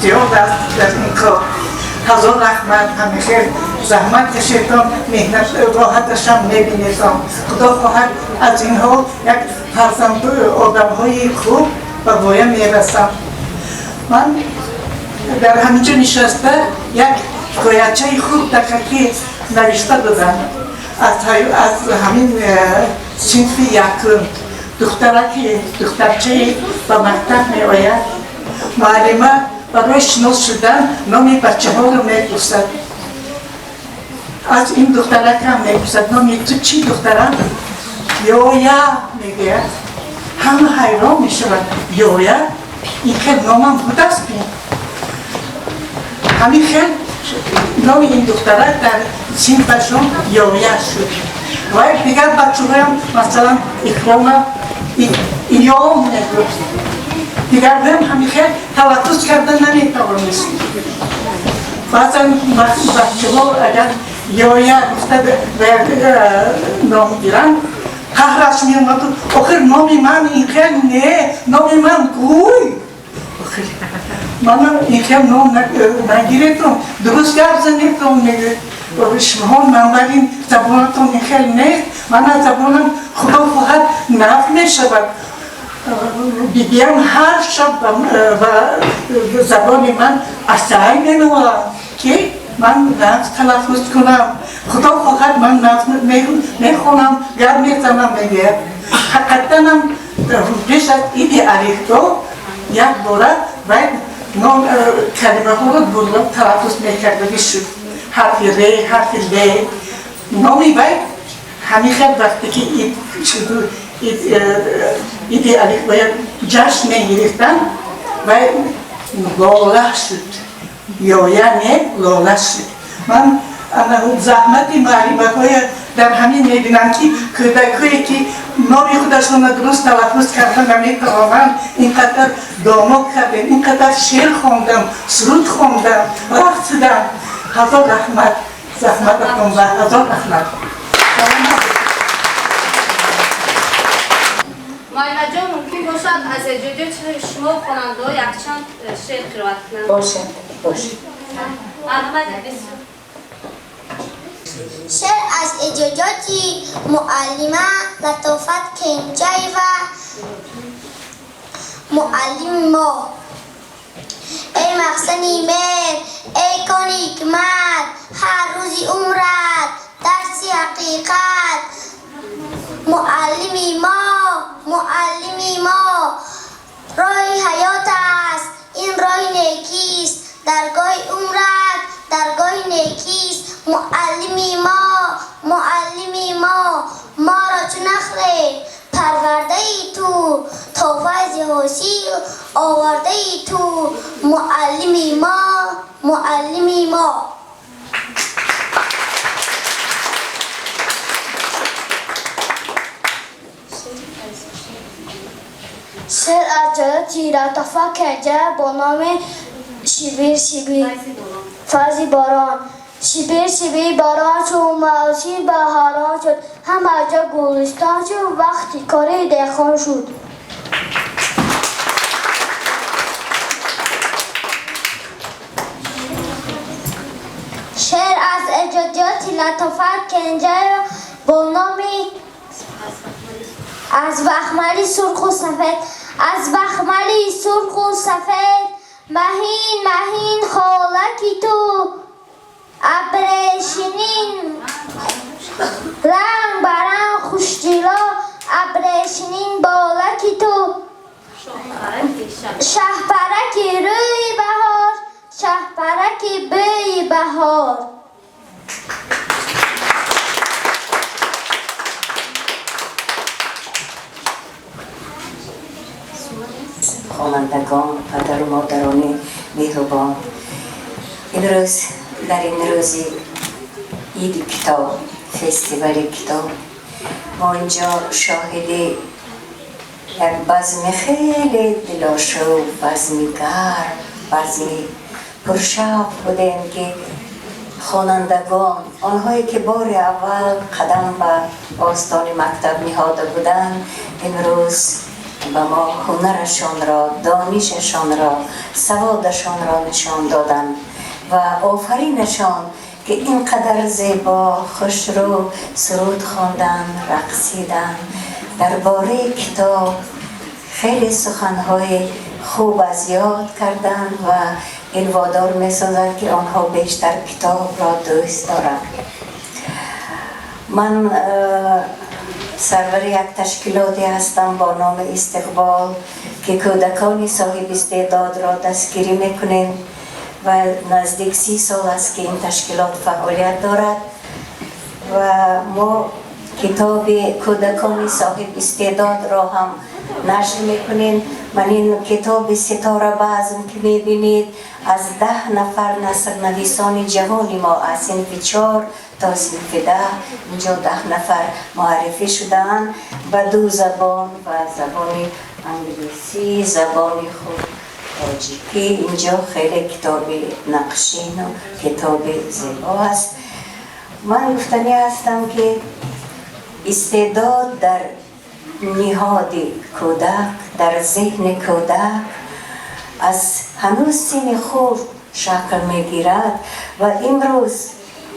زیاد است در این کار. هزار رحمت همیشه زحمت کشیدم، مهنت راحتش هم میبینیدم. خدا خواهد از اینها یک فرزند آدم های خوب و باید میرسم. من در همینجا نشسته یک حکایتچه خوب دقیقی نوشته دادم از همین صنف یکم. دخترچه به مکتب می آید، معلمه برای شناس شدن نام بچه ها رو میپرسد. از این دخترک هم میپرسد نامی تو چی دخترم؟ یویا میگه. همه حیران میشود. یویا؟ این که نامم بود است بین. همین خیل نام این دخترک در صنفشون یویا شد. و دیگر بچه هایم مثلا اکرام ایام نگفت. دیگر هم همیشه تلفظ کردن نمیتوانست. بعضا بچه ها اگر یا گفته به نام گیرن قهرش می اومد آخر نام من این خیلی نه، نام من گوی. من این خیلی نام نگیرتون، درست گرز نیتون میگه شما منبرین زبانتون این خیلی نه، من از زبانم خدا خواهد نفت میشود. بگیم هر شب و زبان من اصلاحی مینوام که من نفت تلفظ کنم. خدا خواهد من نفت میخونم گر میزنم میگه. حقیقتا هم پیش از ایدی علیفتو یک باره باید نام کلمه ها رو بردم تلفظ میکردگی شد. حرفی ری، حرفی لی. نامی باید همیشه وقتی که ایدی علیف باید جشن میگرفتن و لاله شد. یا یعنی لاله شد. من زحمت معلمه های در همین میبینم که کودکایی که نامی خودشون درست تلفظ کردن نمیتوانند اینقدر دانا کردن، اینقدر شعر خواندم، سرود خواندم، رقصیدم. هزار رحمت زحمتتون و هزار رحمت. ماینا جان ممکن باشد از اجازه شما خواننده یک چند شعر قرائت کنند؟ باشه. احمد شعر از اجازات معلمه لطافت کنجی و معلم ما. ای مخزنی میر، ای کان حکمت، هر روزی عمرت درسی حقیقت. معلمی ما معلمی ما. راه حیات است، این راه نیکیست، درگاه عمرت درگاه نیکیست. معلمی ما را چو نخل پرورده ای تو، تا فیض حاصل آورده ای تو. معلمی ما. شعر از جایاتی لطافت کرده با نام شیبیر فضی باران. شیبیر باران شد، موسم بهاران شد، همه جا گلستان شد، وقتی کاری دهقان شد. شعر از ایجادیات لطافت کنجه با نام از بخملی سرخ و سفید، مهین خالکی تو، ابریشمین رنگ برنگ خوشدلا، ابریشمین بالکی تو. شهپرک روی بهار، شهپرک بوی بهار. خوانندگان، پدر و مادران مهربان، امروز در این روزی عید کتاب، فستیوال کتاب، ما اینجا شاهد یک بزم خیلی دلاشو، بزمی گرم، بزمی پرشوق بودیم که خوانندگان، آنهایی که بار اول قدم به آستان مکتب نهاده بودند، امروز به ما هنرشان را، دانششان را، سوادشان را نشان دادن و آفرینشان که اینقدر زیبا، خوشرو سرود خواندن، رقصیدن، درباره کتاب خیلی سخنهای خوب از یاد کردن و این وادار می سازد که آنها بیشتر کتاب را دوست دارند. من سرور یک تشکیلاتی هستم با نام استقبال که کودکان صاحب استعداد را دستگیری میکنیم و نزدیک 30 سال است که این تشکیلات فعالیت دارد و ما کتاب کودکان صاحب استعداد را هم نشر میکنیم. من این کتاب ستاره بزم که میبینید از 10 نفر نثرنویسان جوان ما از صنف 4 تا صنف 10 اینجا 10 نفر معرفی شدن و 2 زبان و زبان انگلیسی، زبان خود تاجیکی. اینجا خیلی کتاب نقشین و کتاب زیبا است. من گفتنی هستم که استعداد در نهاد کودک، در ذهن کودک از هنوز سن خورد شکل میگیرد و امروز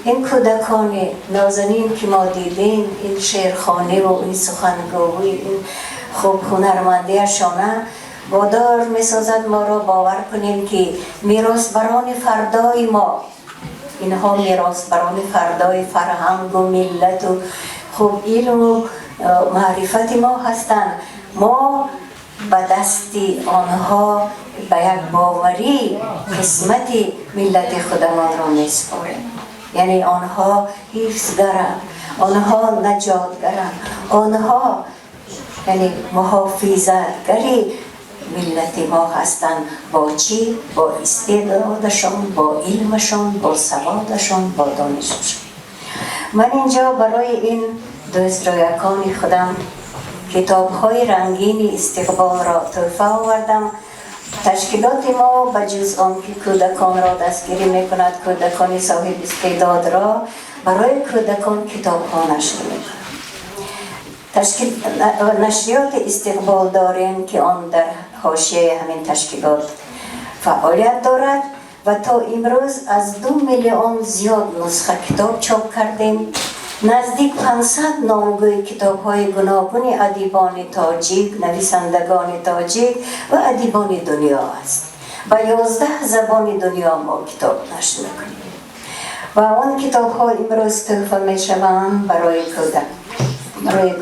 این کودکان نازنین که ما دیدیم، این شعرخوانی و این سخنگوی، این خوب هنرمندیشان وادار میسازد ما را باور کنیم که میراثبران فردای ما، اینها میراثبران فردای فرهنگ و ملت و خوب علم و معرفت ما هستند. ما به دستی آنها به یک باوری قسمت ملت خودمان را میسپاریم. یعنی آنها حفظگرند، آنها نجاتگرند، آنها یعنی محافظتگری ملت ما هستند. با چی؟ با استعدادشان، با علمشان، با سوادشان، با دانششان. من اینجا برای این دوست رویکان خودم کتاب‌های رنگین استقبال را تحفه آوردم. تشکیلات ما بجز آن که کودکان را دستگیری میکند، کودکان صاحب استعداد را برای کودکان کتاب‌ها نشر میکند. نشریات استقبال داریم که آن در حاشیه همین تشکیلات فعالیت دارد و تا امروز از 2 میلیون زیاد نسخه کتاب چاپ کردیم. نزدیک 500 نامگوی کتاب‌های گوناگون ادیبان تاجیک، نویسندگان تاجیک و ادیبان دنیا است. با 11 زبان دنیا ما کتاب نشر می‌کنیم و آن کتاب‌ها امروز تحفه می‌شوند برای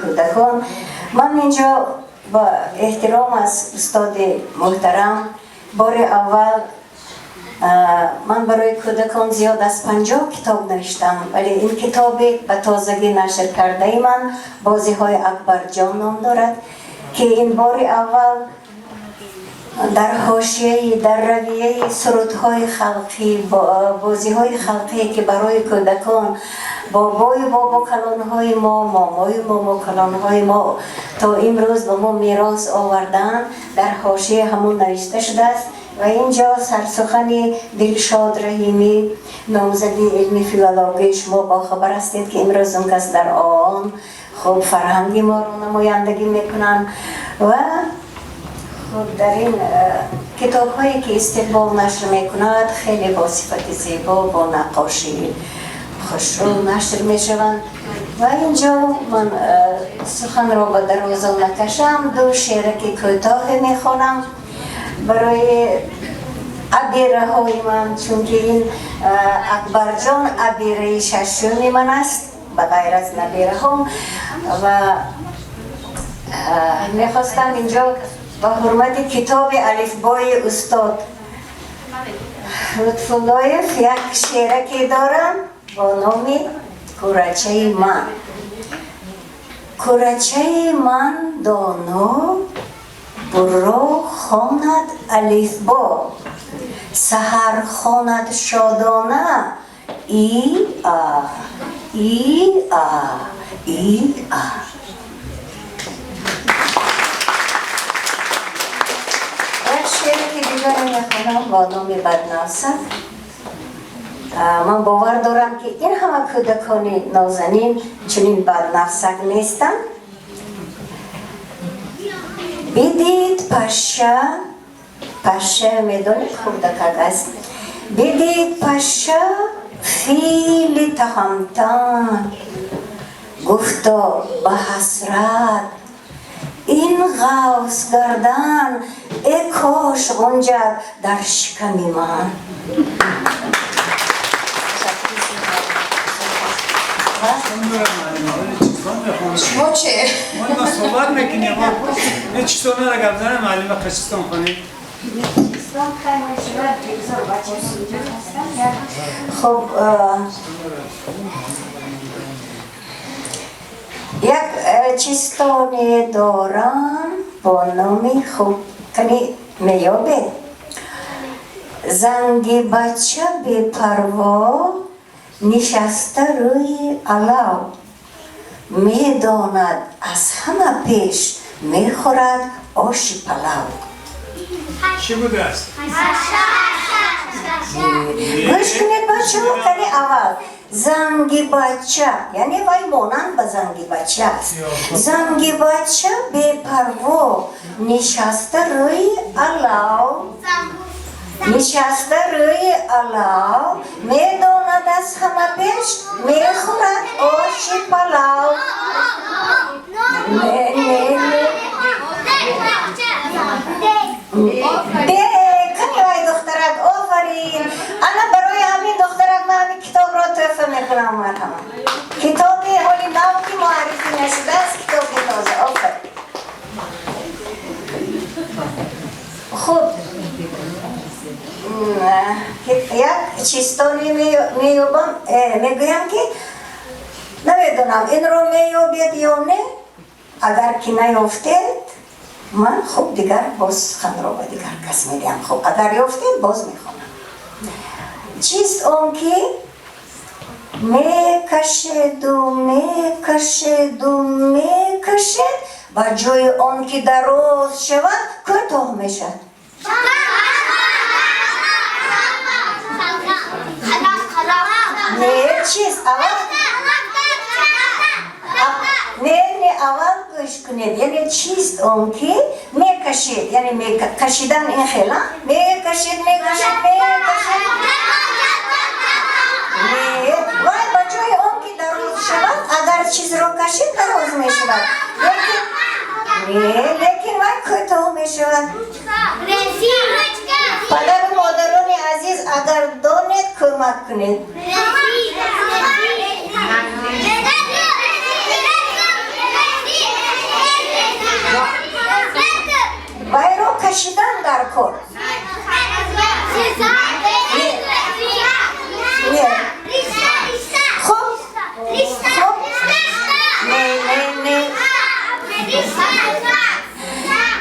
کودکان. من اینجا با احترام از استاد محترم بار اول من برای کودکان زیاد از 50 کتاب نوشتم ولی این کتاب به تازگی نشر کرده من بازی های اکبر جان نام دارد که این بار اول در حاشیه در رویه سرودهای خلقی بازی های خلقی که برای کودکان بابا کلانهای ما مامای ماما کلانهای ما تا امروز به ما میراث آوردن در حاشیه همون نوشته شده است و اینجا سرسخن دلشاد رحیمی نامزدی علمی فیلولوژی شما با خبر هستید که امروز اون کس در آن خوب فرهنگی ما رو نمایندگی میکنن و خب در این کتاب هایی که استقبال نشر میکند خیلی با صفت زیبا با نقاشی خوشرو نشر میشوند و اینجا من سخن را به دروازه نکشم دو شعر که کوتاه میخوانم برای عبیره های من چون که این اکبر جان عبیره ششمی من است به غیر از نبیره هم و میخواستم اینجا با حرمت کتاب الفبای استاد لطفاللهیف یک شعره که دارم با نام کورچه من کورچه من دانا برو خواند الفبا سحر خواند شادانه ای ای شعری که دیگر میخونم با نام بدناسک من باور دارم که این همه کودکان نازنین چنین بدنفسک نیستن بدید پشه میدونید کودک است بدید پشه خیلی تهمتن گفتا به حسرت این غوث گردن ای کاش غنجد در شکمی من شما چه؟ ما صحبت میکنیم نه چطور نرگم زنه معلم قشستان خانه خب یک چیستانی دارم با نامی خوب کنی میابه زنگی بچه بی پروا نشسته روی علو میداند از همه پیش میخورد آش پلو چی بوده است؟ گوش کنید بچه ها کنی اول زنگی بچه یعنی وای مانند به زنگی بچه است زنگی بچه بی پروا نشسته روی علو نشسته روی علو میداند از همه پیش میخورد آش پلو کنی وای دخترک آفرین انا برای همین دخترک من همین کتاب را تحفه میکنم مرحبا کتابی حالی نو که معرفی نشده است کتابی تازه آفرین خب یک چیستانی میگویم که نمیدونم این رو میابید یا نه اگر که نیافتید من خب دیگر باز خن را به دیگر کس میدیم خب اگر یافتید باز میخونم چیست اون که میکشد و میکشد و میکشد و جای اون که دراز شود کوتاه میشد نه چیست اول گوش کنید یعنی چیست اون که میکشید یعنی کشیدن این خیلی میکشید وای با جای اون که دراز شود اگر چیز رو کشید دراز میشود لیکن وای کوتاه میشود پدر و مادران عزیز اگر دانید کمک کنید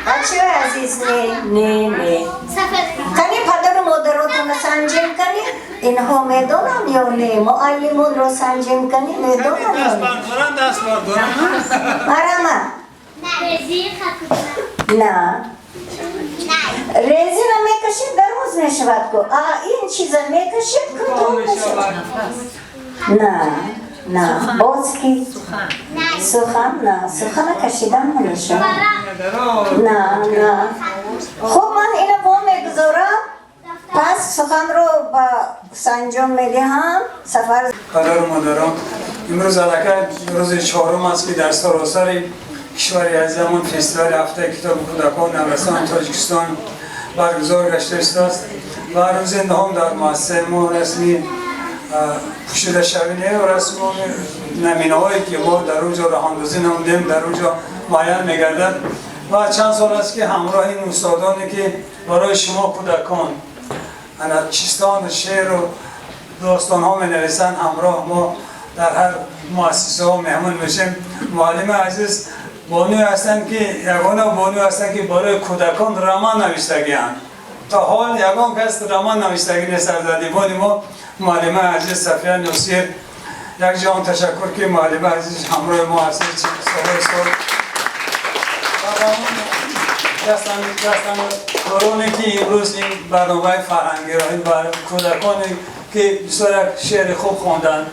بچه عزیز نه کنی پدر و مادراتون رو سنجیم کنی اینها میدونم یا نه معلمون رو سنجیم کنی میدونم یا دست نه بردارن دست بردارن مرمه نه ریزی رو میکشید درموز نشود کو این چیزا میکشید کدوم نشود نه باز کی سخن نه سخن کشیدن نمیشه نه خب من اینو با میگذارم پس سخن رو با سنجام میدهم سفر پدر و مادران امروز علاقه روز 4 است که در سراسر کشور عزیزمون فستیوال هفته کتاب کودکان نوستان تاجیکستان برگزار گشته است و روز نهم در مؤسسه ما رسمی پوشیده شوینه و رسم نمینه هایی که ما در اونجا راه اندازی نمودیم در اونجا معین میگردد و چند سال است که همراه این استادانی که برای شما کودکان چیستان شعر و داستان ها می نویسند همراه ما در هر مؤسسه ها مهمون میشیم. معلم عزیز بانوی هستند که یگانه بانوی هستند که برای کودکان رمان نوشتگی هستند. تا حال یگان کس رمان نوشتگی نیست از ادیبان ما. معلم عزیز صفیه نصیر یک جان تشکر که معلم عزیز همراه ما هست سال دستم کارونه که امروز این برنامه فرهنگی را این کودکانی که بسیار شعر خوب خواندن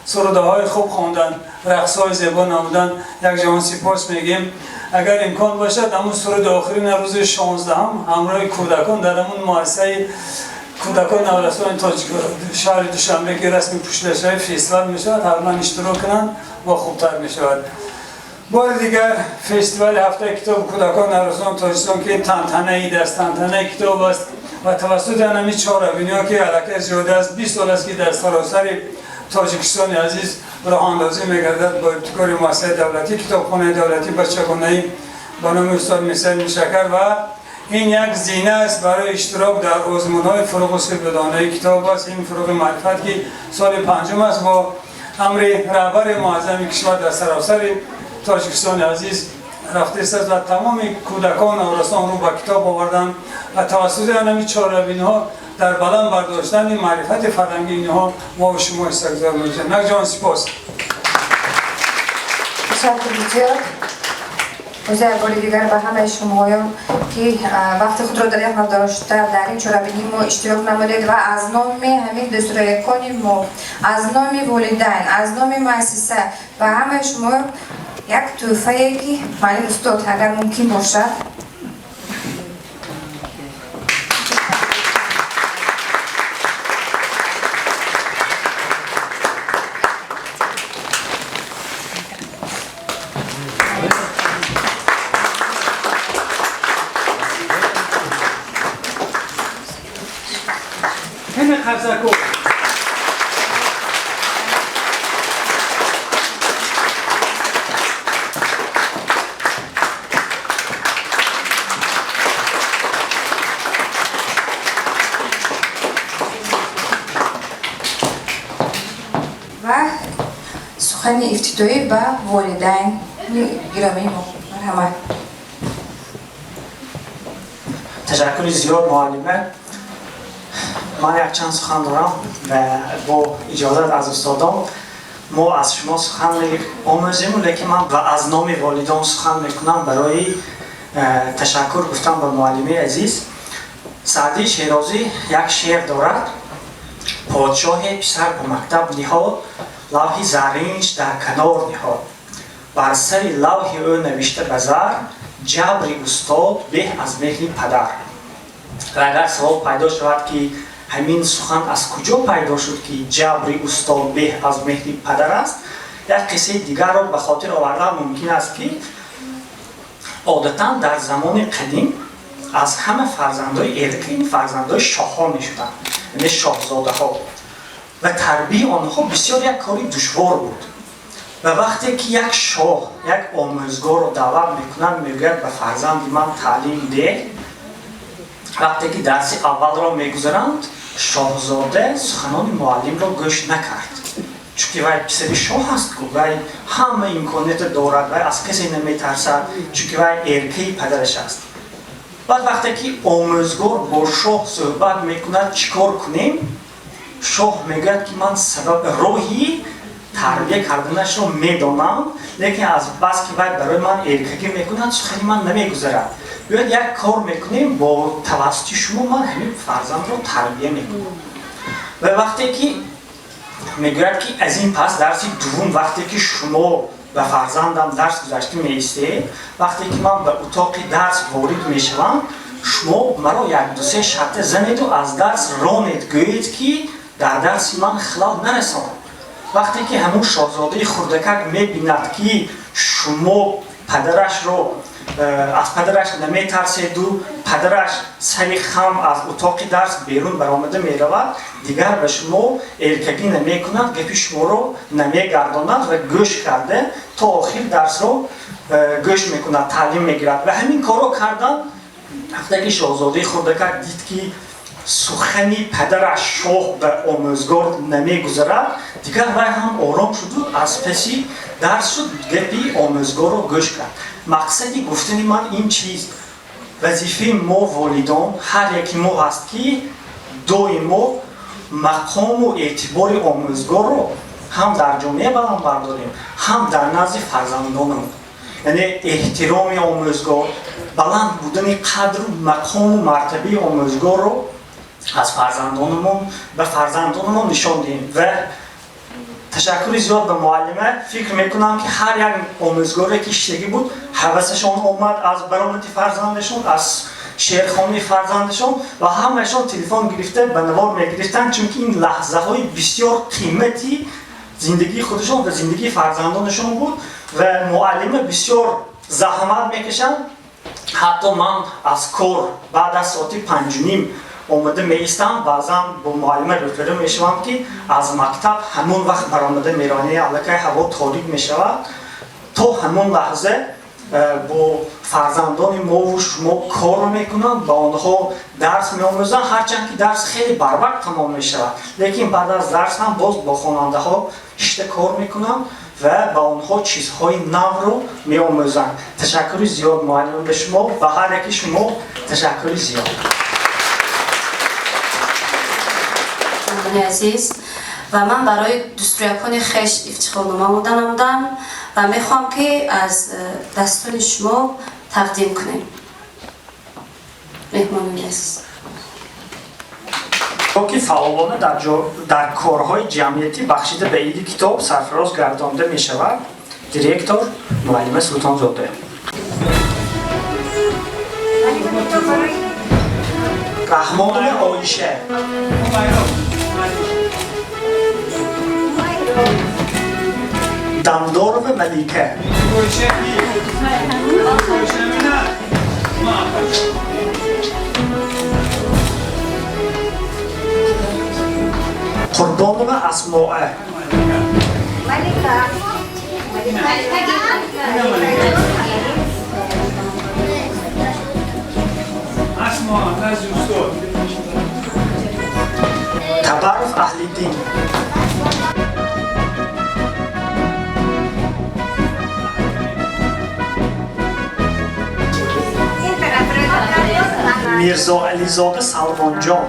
سروده های خوب خواندن رقص های زیبا نمودن یک جان سپاس میگیم. اگر امکان باشد همون سرود آخرین روز 16 همراه کودکان در همون مؤسسه کودکان نوستان شهر دوشنبه که رسمی پوشیده شده فستیوال می شود حتما اشتراک کنند و خوبتر می شود. بار دیگر فستیوال هفته کتاب کودکان نوستان تاجیکستان که تنتنه اید است تنتنه کتاب است و توسط همین 4 بینیا که علاقه زیاده است 20 سال است که در سراسر تاجیکستان عزیز راه اندازی می‌گردد با ابتکار مؤسسه دولتی کتابخانه دولتی بچگانه‌ای با نام استاد میسر میشکر و این یک زینه است برای اشتراک در آزمون‌های فروغ سربدانه کتاب است. این فروغ معرفت که سال 5 است با امر رهبر معظم کشور در سراسر تاجیکستان عزیز رفته است و تمام کودکان نوستان رو با کتاب آوردن و توسط همین 4 بین‌ها در بلند برداشتن معرفت فرهنگی اینها ما و شما استقبال می‌کنیم. یک جان سپاس. تشکر بسیار. بازی بار دیگر به همه شمایان که وقت خود را دریافت داشته در این چهاربینی ما اشتراک نمودید و از نام همین دستورالکان ما از نام والدین از نام مؤسسه و همه شما یک تحفه که معلم استاد اگر ممکن باشد سخن افتتاحی به والدین گرامی ما مرحمت. تشکر زیاد معلمه. من یک چند سخن دارم و با اجازت از استادان ما از شما سخن آموزیم لیکن من از نام والدان سخن میکنم برای تشکر گفتم به معلمه عزیز. سعدی شیرازی یک شعر دارد پادشاه پسر به مکتب نهاد لوح زرینش در کنار نهاد بر سر لوح او نوشته به زر جبر استاد به از مهر پدر. و اگر سوال پیدا شود که همین سخن از کجا پیدا شد که جبر استاد به از مهر پدر است یک قصه دیگر را به خاطر آوردن ممکن است که عادتا در زمان قدیم از همه فرزندای ارقی فرزندای شاهان میشدند یعنی شاهزاده ها و تربیت آنها بسیار یک کاری دشوار بود و وقتی که یک شاه یک آموزگار رو دعوت میکنن میگوید به فرزند من تعلیم ده وقتی که درس اول را میگذارند شاهزاده سخنان معلم را گوش نکرد چونکه وای پسری شاه هست که وای همه امکانات دارد وای از کسی نمیترسد چونکه وای ارکی پدرش است. بعد وقتی که آموزگار با شاه صحبت میکند چیکار کنیم؟ شاه میگه که من سبب راهی تربیه کردنش رو میدانم لیکن از بس که باید برای من ارکگی میکند سخنی من نمیگذرد. بیاید یک کار میکنیم با توسط شما من همین فرزند رو تربیه میکنم. و وقتی که میگوید که از این پس درس دوم وقتی که شما به فرزندم درس گذاشته میایستید وقتی که من به اتاق درس وارد میشوم شما مرا یک دو سه شرط زنید و از درس رانید گویید که در درس من خلال نرسانم. وقتی که همون شاهزاده خردکک میبیند که شما پدرش رو از پدرش نمیترسید و پدرش سری خم از اتاق درس بیرون برآمده میرود دیگر به شما ارکگی نمیکند گپی شما رو نمیگرداند و گوش کرده تا آخر درس رو گوش میکند تعلیم میگیرد و همین کارو کردن. وقتی که شاهزاده خردکک دید که سخنی پدرش شاه به آموزگار نمیگذرد دیگر وی هم آرام شد و از پسی درس شد گپی آموزگار رو گوش کرد. مقصدی گفتنی من این چیز وظیفه ما والدان هر یکی ما هست که دوی ما مقام و اعتبار آموزگار رو هم در جامعه بلند برداریم هم در نزد فرزندانمون. یعنی احترام آموزگار بلند بودن قدر و مقام و مرتبه آموزگار رو از فرزندانمون به فرزندانمون نشان دهیم. و تشکر زیاد به معلمه. فکر میکنم که هر یک آموزگاری که اشتگی بود حوثشان آمد از برآمد فرزندشون از شعرخوانی فرزندشون و همهشان تلفن گرفته به نوار میگرفتن چون که این لحظه های بسیار قیمتی زندگی خودشون و زندگی فرزندانشون بود و معلمه بسیار زحمت میکشن. حتی من از کار بعد از ساعت 5:30 آمده میستم بعضا با معلمه روبرو میشوم که از مکتب همون وقت برآمده میرانی الکی هوا تاریک میشود تا همون لحظه با فرزندان ما و شما کار میکنم با آنها درس میآموزم هرچند که درس خیلی بر وقت تمام میشود لیکن بعد از درس هم باز با خواننده ها اشته کار میکنم و با آنها چیزهای نو رو میآموزم. تشکر زیاد معلم به شما و هر یکی شما تشکر زیاد. عزیز و من برای دستوریکان خش افتخارنامه نمودم و میخوام که از دستور شما تقدیم کنیم. مهمانان عزیز که فعالانه در کارهای جمعیتی بخشیده به این کتاب سرفراز گردانده می شود دیرکتور معلم سلطان زاده. رحمان عایشه دمدار و ملیکه قربان و اسماعه تبرف اهل دین میرزا علیزاده سلمان جان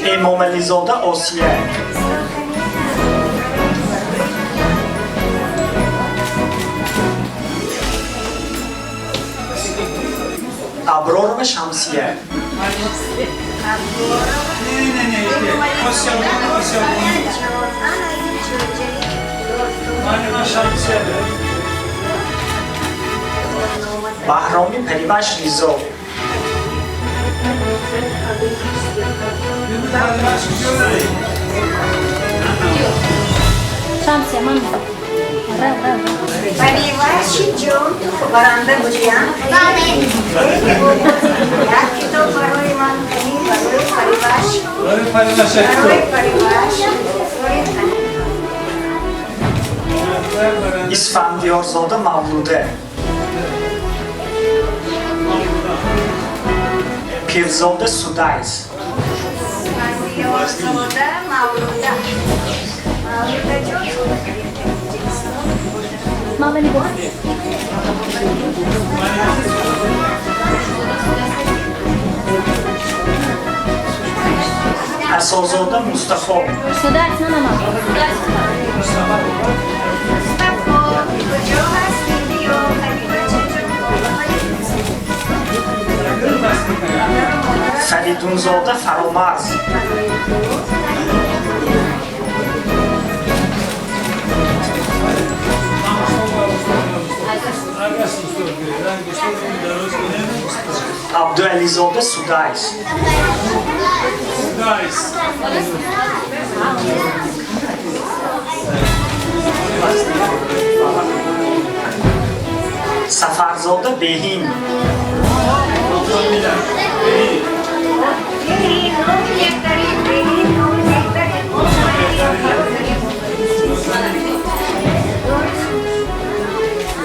امام علیزاده آسیه ابرار و شمسیه بهرامی پریوش ریزا شمسیه من پریوش جون برنده بودیم یک کتاب برای من کنید برای پریوش اسفندیارزاده مولوده پیرزاده سودایس اسازاده مصطفی فریدونزاده فرامرز عبدالعلیزاده سودایس سفرزاده بهین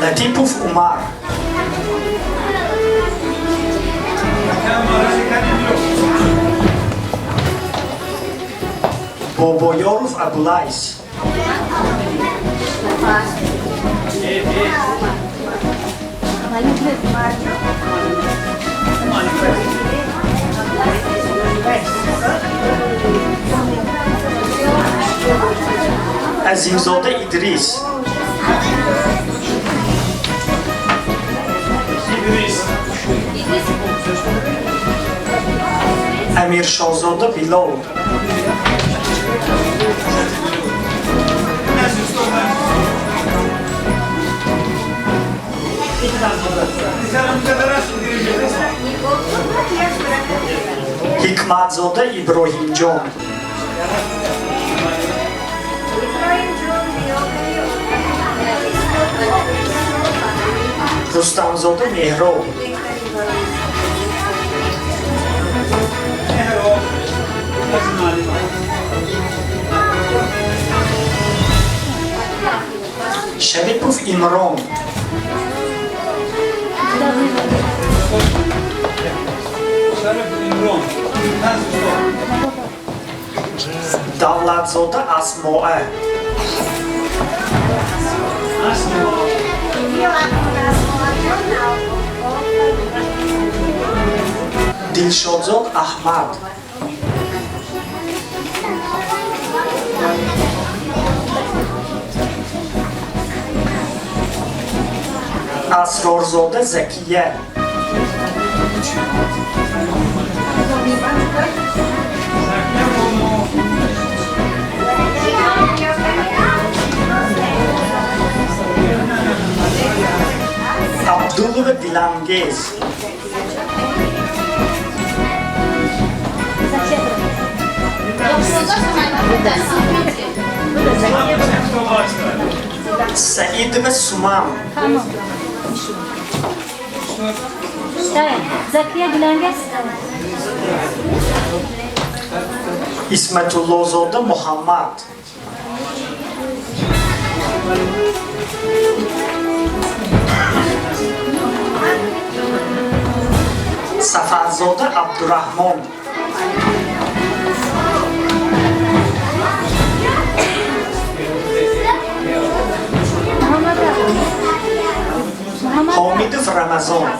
لطیپوف عمر بابایاروف ابولایس عظیمزاده ادریس امیر شاهزاده بلال حکمتزاده ابراهیم جان رستمزاده مهراب شریپوف امران دولتزاده اسماعه دلشادزاد احمد اسرارزاده زکیه عبدالله دلانگیز سعید و سومم زکیه گلنگس اسمت الله زاده محمد سفرزاده عبدالرحمن حامد رمضان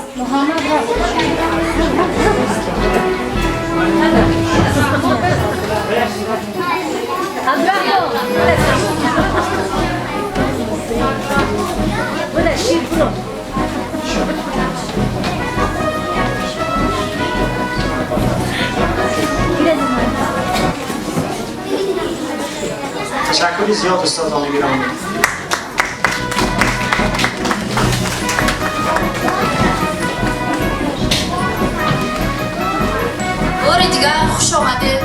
تشکری زیاد استادان گرامی. بار دیگر خوش آمدید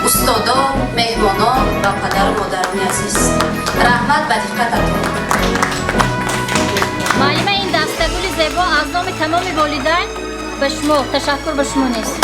استادا، مهمانان و پدر و مادران عزیز. رحمت به دقتتون. معلم این دستگل زیبا از نام تمام والدین به شما تشکر به شما نیست.